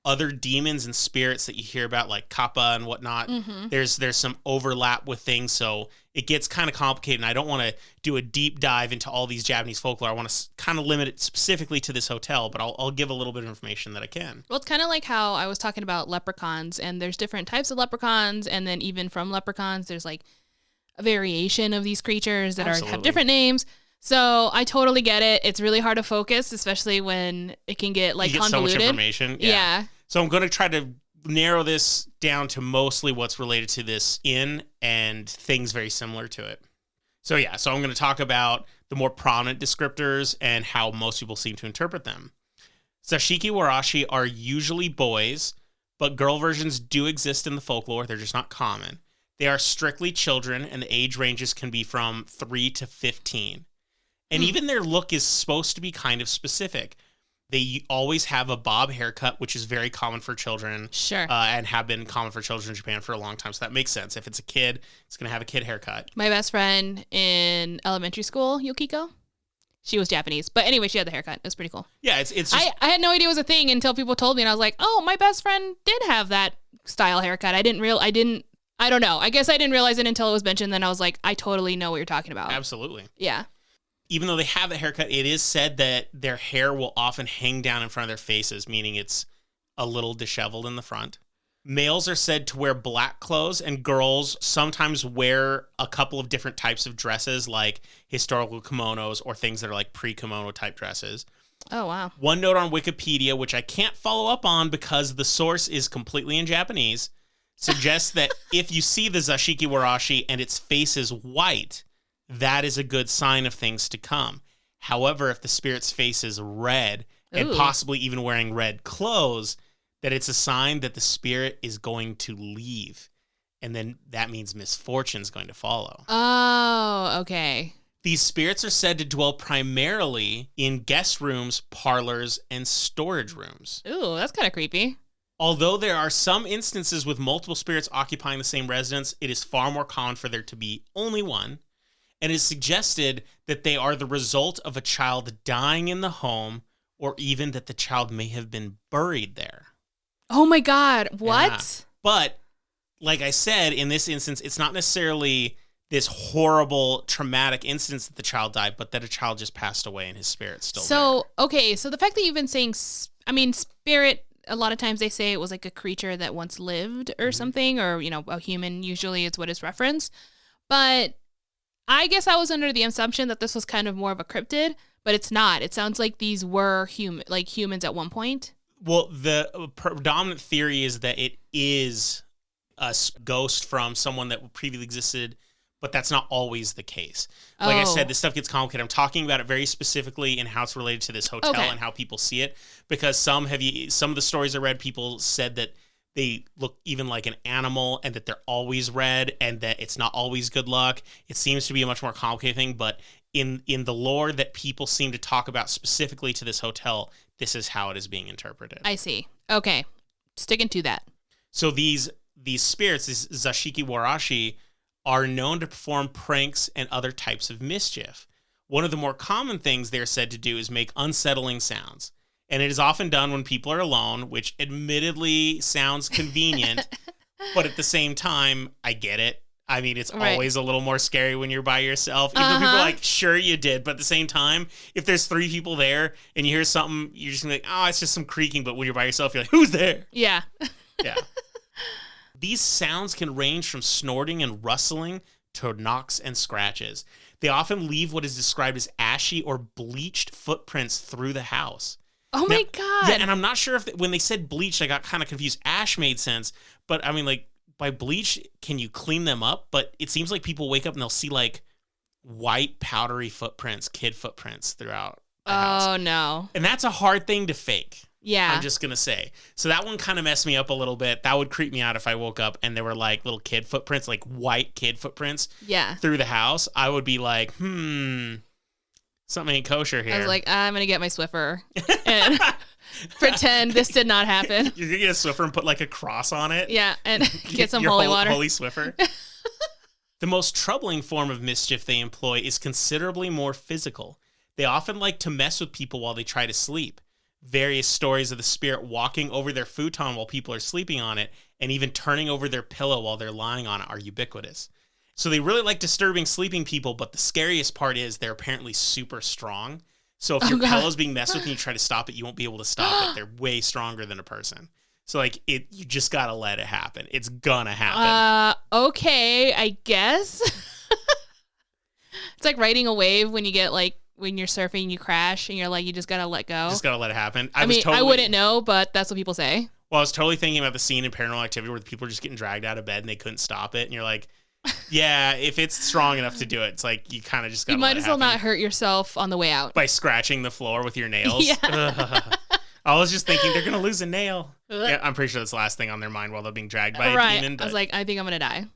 other demons and spirits that you hear about, like Kappa and whatnot. There's some overlap with things, so it gets kind of complicated, and I don't want to do a deep dive into all these Japanese folklore. I want to kind of limit it specifically to this hotel, but I'll give a little bit of information that I can. Well, it's kind of like how I was talking about leprechauns, and there's different types of leprechauns, and then even from leprechauns, there's like a variation of these creatures that have different names. So I totally get it. It's really hard to focus, especially when it can get like convoluted. So much information. Yeah. So I'm going to try to narrow this down to mostly what's related to this inn and things very similar to it. So I'm going to talk about the more prominent descriptors and how most people seem to interpret them. Zashiki Warashi are usually boys, but girl versions do exist in the folklore. They're just not common. They are strictly children, and the age ranges can be from 3 to 15. And even their look is supposed to be kind of specific. They always have a bob haircut, which is very common for children. Sure. And have been common for children in Japan for a long time. So that makes sense. If it's a kid, it's going to have a kid haircut. My best friend in elementary school, Yukiko, she was Japanese. But anyway, she had the haircut. It was pretty cool. Yeah, it's just... I had no idea it was a thing until people told me. And I was like, oh, my best friend did have that style haircut. I don't know. I guess I didn't realize it until it was mentioned. Then I was like, I totally know what you're talking about. Absolutely. Yeah. Even though they have the haircut, it is said that their hair will often hang down in front of their faces, meaning it's a little disheveled in the front. Males are said to wear black clothes, and girls sometimes wear a couple of different types of dresses, like historical kimonos or things that are like pre-kimono type dresses. Oh, wow. One note on Wikipedia, which I can't follow up on because the source is completely in Japanese, suggests that if you see the Zashiki Warashi and its face is white, that is a good sign of things to come. However, if the spirit's face is red and possibly even wearing red clothes, that it's a sign that the spirit is going to leave. And then that means misfortune's going to follow. Oh, okay. These spirits are said to dwell primarily in guest rooms, parlors, and storage rooms. Ooh, that's kind of creepy. Although there are some instances with multiple spirits occupying the same residence, it is far more common for there to be only one. And it is suggested that they are the result of a child dying in the home, or even that the child may have been buried there. Oh my God, what? Yeah. But, like I said, in this instance, it's not necessarily this horrible, traumatic instance that the child died, but that a child just passed away and his spirit's still there. Okay, so the fact that you've been saying, spirit, a lot of times they say it was like a creature that once lived or something, or, a human usually is what is referenced. But I guess I was under the assumption that this was kind of more of a cryptid, but it's not. It sounds like these were humans at one point. Well, the predominant theory is that it is a ghost from someone that previously existed, but that's not always the case. Like I said, this stuff gets complicated. I'm talking about it very specifically in how it's related to this hotel and how people see it, because some of the stories I read, people said that they look even like an animal and that they're always red and that it's not always good luck. It seems to be a much more complicated thing, but in the lore that people seem to talk about specifically to this hotel, this is how it is being interpreted. I see. Okay. Sticking to that. So these spirits, these Zashiki Warashi, are known to perform pranks and other types of mischief. One of the more common things they're said to do is make unsettling sounds. And it is often done when people are alone, which admittedly sounds convenient, but at the same time, I get it. I mean, it's always a little more scary when you're by yourself. Even though people are like, sure you did. But at the same time, if there's 3 people there and you hear something, you're just going to be like, oh, it's just some creaking. But when you're by yourself, you're like, who's there? Yeah. Yeah. These sounds can range from snorting and rustling to knocks and scratches. They often leave what is described as ashy or bleached footprints through the house. Oh my God. Yeah, and I'm not sure if when they said bleached, I got kind of confused. Ash made sense, but I mean, like, by bleach, can you clean them up? But it seems like people wake up and they'll see like white powdery footprints, kid footprints throughout the house. Oh no. And that's a hard thing to fake. Yeah. I'm just going to say. So that one kind of messed me up a little bit. That would creep me out if I woke up and there were like little kid footprints, like white kid footprints through the house. I would be like, something ain't kosher here. I was like, I'm going to get my Swiffer and pretend this did not happen. You're going to get a Swiffer and put like a cross on it? Yeah, and get some holy water. Holy Swiffer. The most troubling form of mischief they employ is considerably more physical. They often like to mess with people while they try to sleep. various stories of the spirit walking over their futon while people are sleeping on it, and even turning over their pillow while they're lying on it are ubiquitous. So they really like disturbing sleeping people, but the scariest part is they're apparently super strong. So if your pillow's being messed with and you try to stop it, you won't be able to stop it. They're way stronger than a person. So like you just gotta let it happen. It's gonna happen. Okay, I guess. It's like riding a wave when you get like when you're surfing, you crash, and you're like, you just gotta let go. Just gotta let it happen. I wouldn't know, but that's what people say. Well, I was totally thinking about the scene in Paranormal Activity where the people are just getting dragged out of bed and they couldn't stop it, and you're like, yeah, if it's strong enough to do it, it's like you kind of just gotta. You might as well not hurt yourself on the way out by scratching the floor with your nails. Yeah. I was just thinking they're gonna lose a nail. Yeah, I'm pretty sure that's the last thing on their mind while they're being dragged by a demon. I was like, I think I'm gonna die.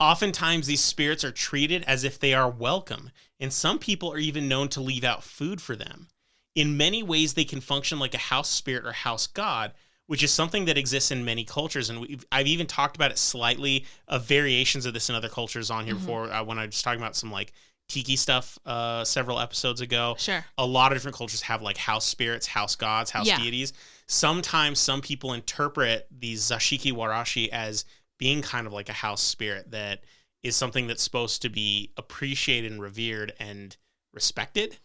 Oftentimes, these spirits are treated as if they are welcome, and some people are even known to leave out food for them. In many ways, they can function like a house spirit or house god, which is something that exists in many cultures. And I've even talked about it slightly, of variations of this in other cultures on here before, when I was talking about some like tiki stuff several episodes ago. Sure. A lot of different cultures have like house spirits, house gods, house deities. Sometimes some people interpret these Zashiki Warashi as being kind of like a house spirit that is something that's supposed to be appreciated and revered and respected,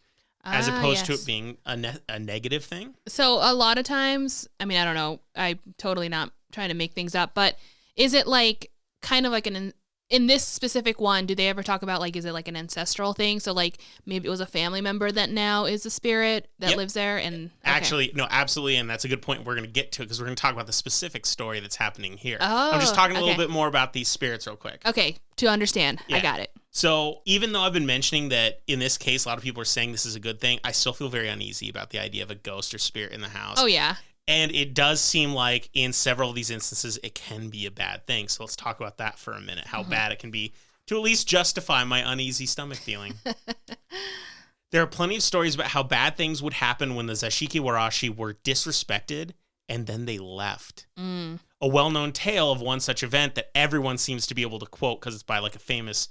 as opposed to it being a negative thing. So a lot of times, I mean, I don't know, I'm totally not trying to make things up, but is it like kind of like in this specific one, do they ever talk about like, is it like an ancestral thing? So like maybe it was a family member that now is a spirit that lives there? And Actually, no, absolutely. And that's a good point. We're going to get to it because we're going to talk about the specific story that's happening here. Oh, I'm just talking a little bit more about these spirits real quick. Okay, to understand. I got it. So even though I've been mentioning that in this case, a lot of people are saying this is a good thing, I still feel very uneasy about the idea of a ghost or spirit in the house. Oh, yeah. And it does seem like in several of these instances, it can be a bad thing. So let's talk about that for a minute, how bad it can be to at least justify my uneasy stomach feeling. There are plenty of stories about how bad things would happen when the Zashiki Warashi were disrespected and then they left. A well-known tale of one such event that everyone seems to be able to quote because it's by like a famous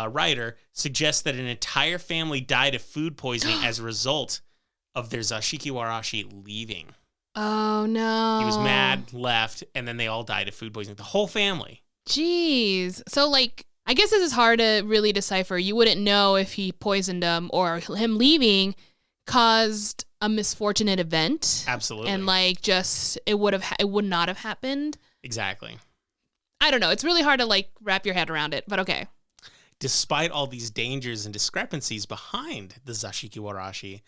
writer suggests that an entire family died of food poisoning as a result of their Zashiki Warashi leaving. Oh, no. He was mad, left, and then they all died of food poisoning. The whole family. Jeez. So, like, I guess this is hard to really decipher. You wouldn't know if he poisoned them or him leaving caused a misfortunate event. Absolutely. And, like, just, it would not have happened. Exactly. I don't know. It's really hard to, like, wrap your head around it, but okay. Despite all these dangers and discrepancies behind the Zashiki Warashi,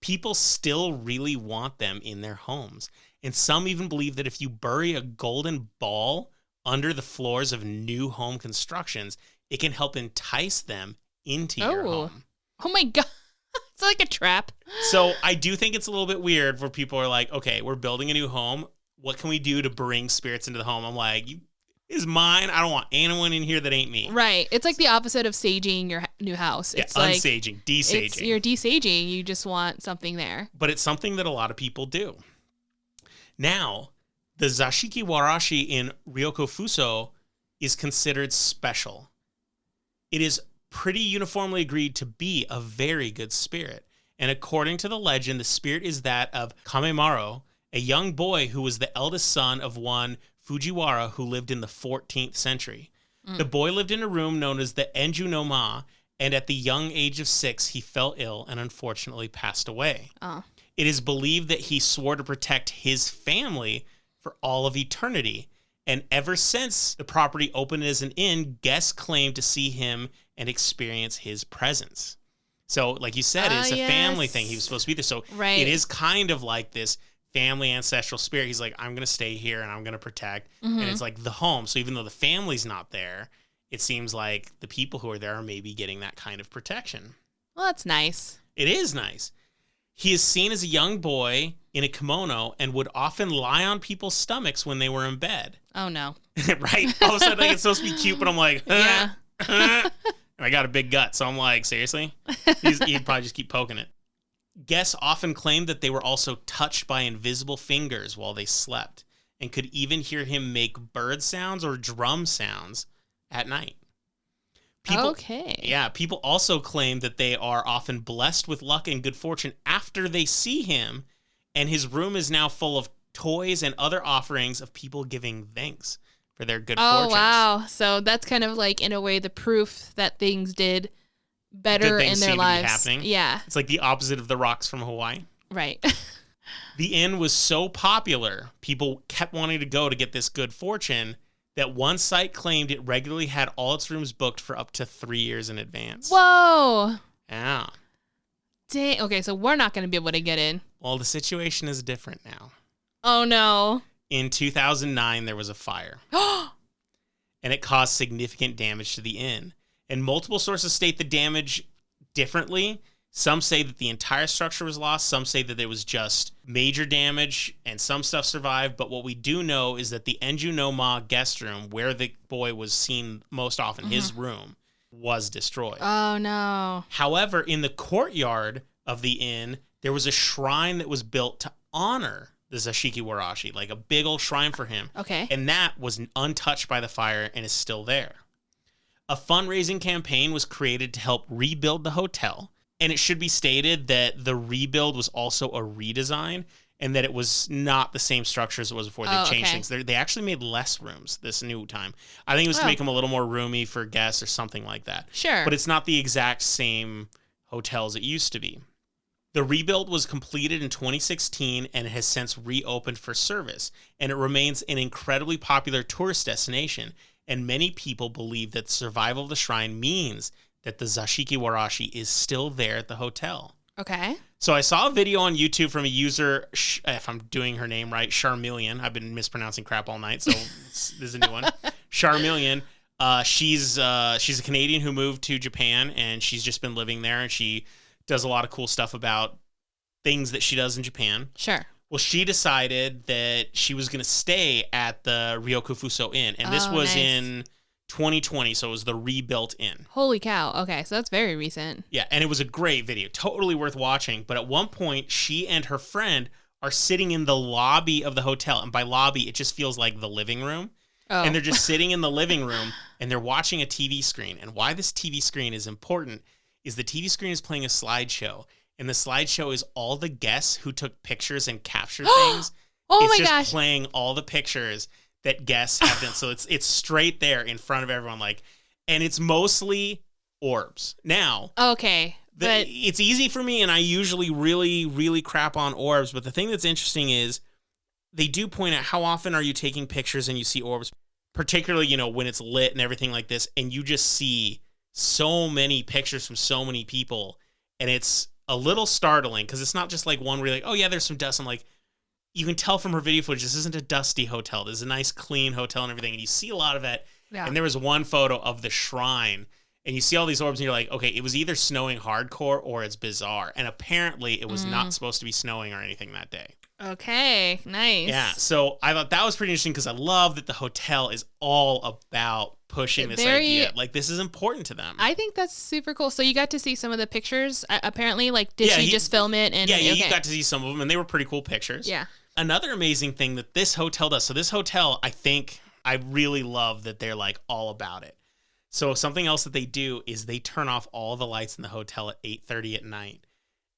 people still really want them in their homes. And some even believe that if you bury a golden ball under the floors of new home constructions, it can help entice them into your home. Oh my God. It's like a trap. So I do think it's a little bit weird where people are like, okay, we're building a new home. What can we do to bring spirits into the home? I'm like, is mine. I don't want anyone in here that ain't me. Right. It's like the opposite of saging your new house. It's like unsaging, desaging. You're desaging. You just want something there. But it's something that a lot of people do. Now, the Zashiki Warashi in Ryokufuso is considered special. It is pretty uniformly agreed to be a very good spirit. And according to the legend, the spirit is that of Kamemaro, a young boy who was the eldest son of one Fujiwara who lived in the 14th century. The boy lived in a room known as the Enju no Ma, and at the young age of 6, he fell ill and unfortunately passed away. Oh. It is believed that he swore to protect his family for all of eternity. And ever since the property opened as an inn, guests claim to see him and experience his presence. So, like you said, it's a family thing. He was supposed to be there. So it is kind of like this family ancestral spirit. He's like, I'm going to stay here and I'm going to protect. And it's like the home. So even though the family's not there, it seems like the people who are there are maybe getting that kind of protection. Well, that's nice. It is nice. He is seen as a young boy in a kimono and would often lie on people's stomachs when they were in bed. Oh, no. Right? All of a sudden, like, it's supposed to be cute, but I'm like, yeah. I got a big gut, so I'm like, seriously? He'd probably just keep poking it. Guests often claimed that they were also touched by invisible fingers while they slept and could even hear him make bird sounds or drum sounds at night. People also claim that they are often blessed with luck and good fortune after they see him And his room is now full of toys and other offerings of people giving thanks for their good fortunes. Oh, wow. So that's kind of like, in a way, the proof that things did better in their lives. Yeah. It's like the opposite of the rocks from Hawaii. Right. The inn was so popular, people kept wanting to go to get this good fortune, that one site claimed it regularly had all its rooms booked for up to 3 years in advance. Whoa. Yeah. Dang. Okay, so we're not going to be able to get in. Well, the situation is different now. Oh, no. In 2009, there was a fire. And it caused significant damage to the inn. And multiple sources state the damage differently. Some say that the entire structure was lost. Some say that it was just major damage and some stuff survived. But what we do know is that the Enju no Ma guest room, where the boy was seen most often, his room, was destroyed. Oh, no. However, in the courtyard of the inn, there was a shrine that was built to honor the Zashiki Warashi, like a big old shrine for him. Okay. And that was untouched by the fire and is still there. A fundraising campaign was created to help rebuild the hotel. And it should be stated that the rebuild was also a redesign and that it was not the same structure as it was before. They changed things. They actually made less rooms this new time. I think it was to make them a little more roomy for guests or something like that. Sure. But it's not the exact same hotel as it used to be. The rebuild was completed in 2016 and has since reopened for service. And it remains an incredibly popular tourist destination. And many people believe that the survival of the shrine means that the Zashiki Warashi is still there at the hotel. Okay. So I saw a video on YouTube from a user, if I'm doing her name right, Charmeleon. I've been mispronouncing crap all night, so this is a new one. Charmeleon. She's a Canadian who moved to Japan, and she's just been living there, and she does a lot of cool stuff about things that she does in Japan. Sure. Well, she decided that she was going to stay at the Ryokufuso Inn, and this was in 2020, so it was the rebuilt inn. Holy cow. Okay, so that's very recent. Yeah, and it was a great video. Totally worth watching. But at one point, she and her friend are sitting in the lobby of the hotel. And by lobby, it just feels like the living room. Oh. And they're just sitting in the living room, and they're watching a TV screen. And why this TV screen is important is the TV screen is playing a slideshow. And the slideshow is all the guests who took pictures and captured things. Oh, it's just playing all the pictures that guests have done. So it's straight there in front of everyone, and it's mostly orbs. Now, okay, but it's easy for me, and I usually really, really crap on orbs, but the thing that's interesting is they do point out how often are you taking pictures and you see orbs, particularly, when it's lit and everything like this, and you just see so many pictures from so many people, and it's a little startling because it's not just like one where you're like, oh yeah, there's some dust. I'm like, you can tell from her video footage, this isn't a dusty hotel. This is a nice, clean hotel and everything. And you see a lot of it. Yeah. And there was one photo of the shrine. And you see all these orbs and you're like, okay, it was either snowing hardcore or it's bizarre. And apparently it was not supposed to be snowing or anything that day. Okay, nice. Yeah, so I thought that was pretty interesting because I love that the hotel is all about pushing this idea. Like, this is important to them. I think that's super cool. So you got to see some of the pictures, apparently? Like, did she just film it? And you got to see some of them, and they were pretty cool pictures. Yeah. Another amazing thing that this hotel does, so this hotel, I really love that they're, all about it. So something else that they do is they turn off all the lights in the hotel at 8:30 at night.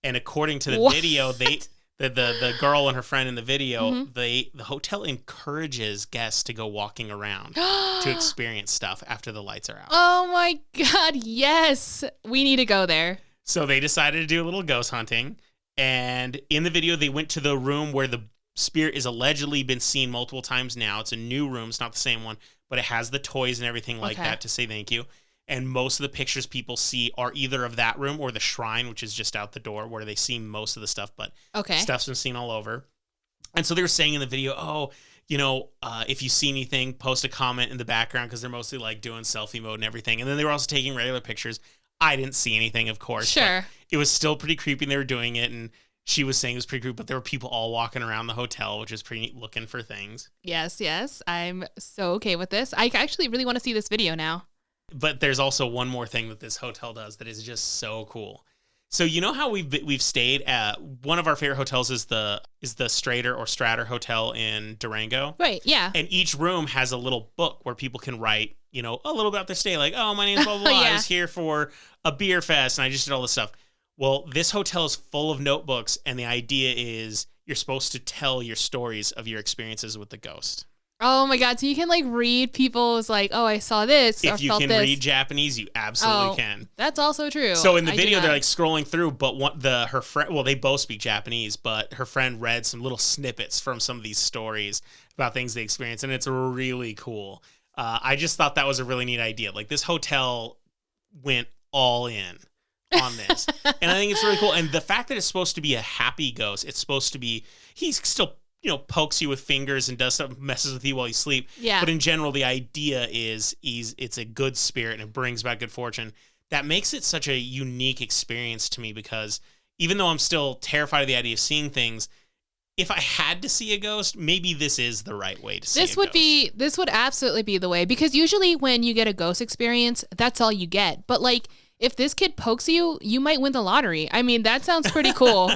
And according to the video, the girl and her friend in the video, the hotel encourages guests to go walking around to experience stuff after the lights are out. Oh my God, yes. We need to go there. So they decided to do a little ghost hunting. And in the video, they went to the room where the spirit is allegedly been seen multiple times now. It's a new room. It's not the same one, but it has the toys and everything like that to say thank you. And most of the pictures people see are either of that room or the shrine, which is just out the door, where they see most of the stuff, but stuff's been seen all over. And so they were saying in the video, if you see anything, post a comment in the background, because they're mostly doing selfie mode and everything. And then they were also taking regular pictures. I didn't see anything, of course. Sure. It was still pretty creepy, and they were doing it, and she was saying it was pretty creepy, but there were people all walking around the hotel, which is pretty neat, looking for things. Yes. I'm so okay with this. I actually really want to see this video now. But there's also one more thing that this hotel does that is just so cool. So you know how we've stayed at one of our favorite hotels is the Strater Hotel in Durango. Right, yeah. And each room has a little book where people can write, a little about their stay. Like, oh, my name's blah, blah, blah. I was here for a beer fest and I just did all this stuff. Well, this hotel is full of notebooks, and the idea is you're supposed to tell your stories of your experiences with the ghost. Oh my God. So you can like read people's like, oh, I saw this or If you felt can this. read Japanese, you absolutely can. That's also true. So in the I do video, they're not. like scrolling through, but her friend, well, they both speak Japanese, but her friend read some little snippets from some of these stories about things they experienced, and it's really cool. I just thought that was a really neat idea. Like, this hotel went all in on this, and I think it's really cool. And the fact that it's supposed to be a happy ghost, it's supposed to be, he's still, pokes you with fingers and does stuff, messes with you while you sleep. Yeah. But in general, the idea is it's a good spirit and it brings back good fortune. That makes it such a unique experience to me, because even though I'm still terrified of the idea of seeing things, if I had to see a ghost, maybe this is the right way to see This would absolutely be the way, because usually when you get a ghost experience, that's all you get. But like, if this kid pokes you, you might win the lottery. I mean, that sounds pretty cool.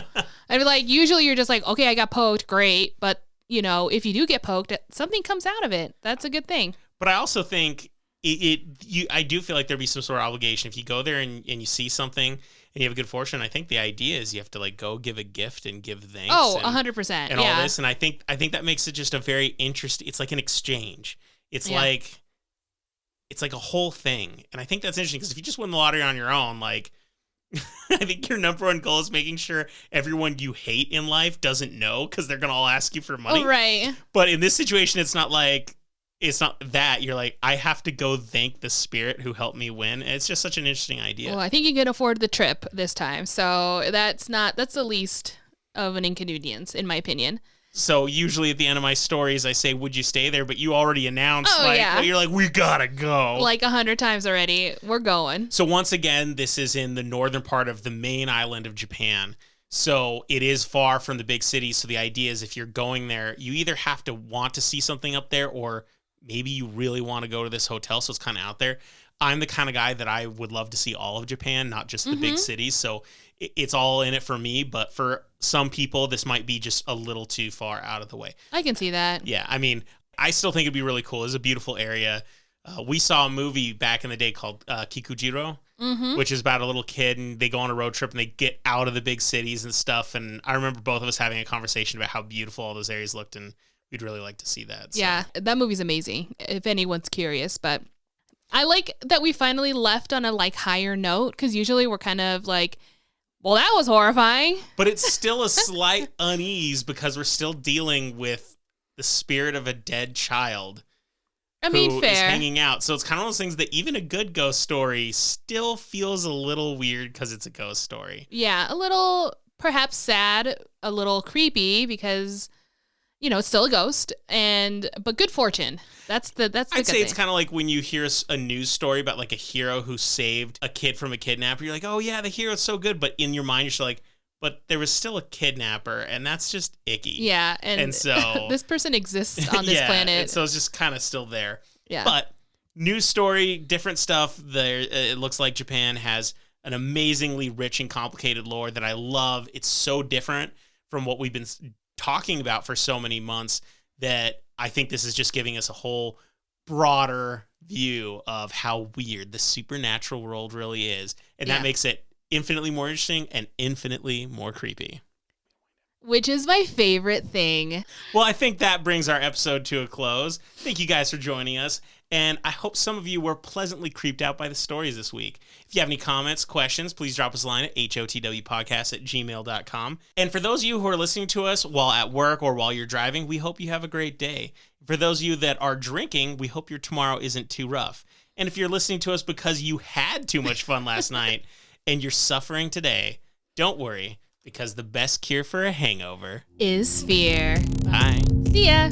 I mean, like, usually you're just like, okay, I got poked, great. But, if you do get poked, something comes out of it. That's a good thing. But I also think I do feel like there'd be some sort of obligation. If you go there and you see something and you have a good fortune, I think the idea is you have to like go give a gift and give thanks. Oh, 100%. And all this. And I think that makes it just a very interesting, it's like an exchange. It's like a whole thing. And I think that's interesting, because if you just win the lottery on your own, like, I think your number one goal is making sure everyone you hate in life doesn't know, because they're going to all ask you for money. Oh, right. But in this situation, it's not that. You're like, I have to go thank the spirit who helped me win. And it's just such an interesting idea. Well, I think you can afford the trip this time. So that's the least of an inconvenience, in my opinion. So usually at the end of my stories, I say, would you stay there? But you already announced, you're like, we gotta go. Like 100 times already. We're going. So once again, this is in the northern part of the main island of Japan. So it is far from the big cities. So the idea is, if you're going there, you either have to want to see something up there, or maybe you really want to go to this hotel. So it's kind of out there. I'm the kind of guy that I would love to see all of Japan, not just the big cities. So it's all in it for me. But for some people, this might be just a little too far out of the way. I can see that. Yeah. I mean, I still think it'd be really cool. It's a beautiful area. We saw a movie back in the day called Kikujiro, which is about a little kid, and they go on a road trip and they get out of the big cities and stuff. And I remember both of us having a conversation about how beautiful all those areas looked, and we'd really like to see that. So. Yeah, that movie's amazing, if anyone's curious. But I like that we finally left on a like higher note, because usually we're kind of like, well, that was horrifying. But it's still a slight unease, because we're still dealing with the spirit of a dead child. I mean, who fair. is hanging out. So it's kind of one of those things that even a good ghost story still feels a little weird, because it's a ghost story. Yeah, a little perhaps sad, a little creepy, because it's still a ghost, but good fortune. That's the I'd say thing. It's kind of like when you hear a news story about like a hero who saved a kid from a kidnapper. You're like, oh yeah, the hero's so good, but in your mind you're still like, but there was still a kidnapper, and that's just icky. Yeah, and so this person exists on this planet. So it's just kind of still there. Yeah. But news story, different stuff. There, it looks like Japan has an amazingly rich and complicated lore that I love. It's so different from what we've been talking about for so many months, that I think this is just giving us a whole broader view of how weird the supernatural world really is. And that makes it infinitely more interesting and infinitely more creepy. Which is my favorite thing. Well, I think that brings our episode to a close. Thank you guys for joining us. And I hope some of you were pleasantly creeped out by the stories this week. If you have any comments, questions, please drop us a line at hotwpodcast@gmail.com. And for those of you who are listening to us while at work or while you're driving, we hope you have a great day. For those of you that are drinking, we hope your tomorrow isn't too rough. And if you're listening to us because you had too much fun last night and you're suffering today, don't worry, because the best cure for a hangover is fear. Bye. See ya.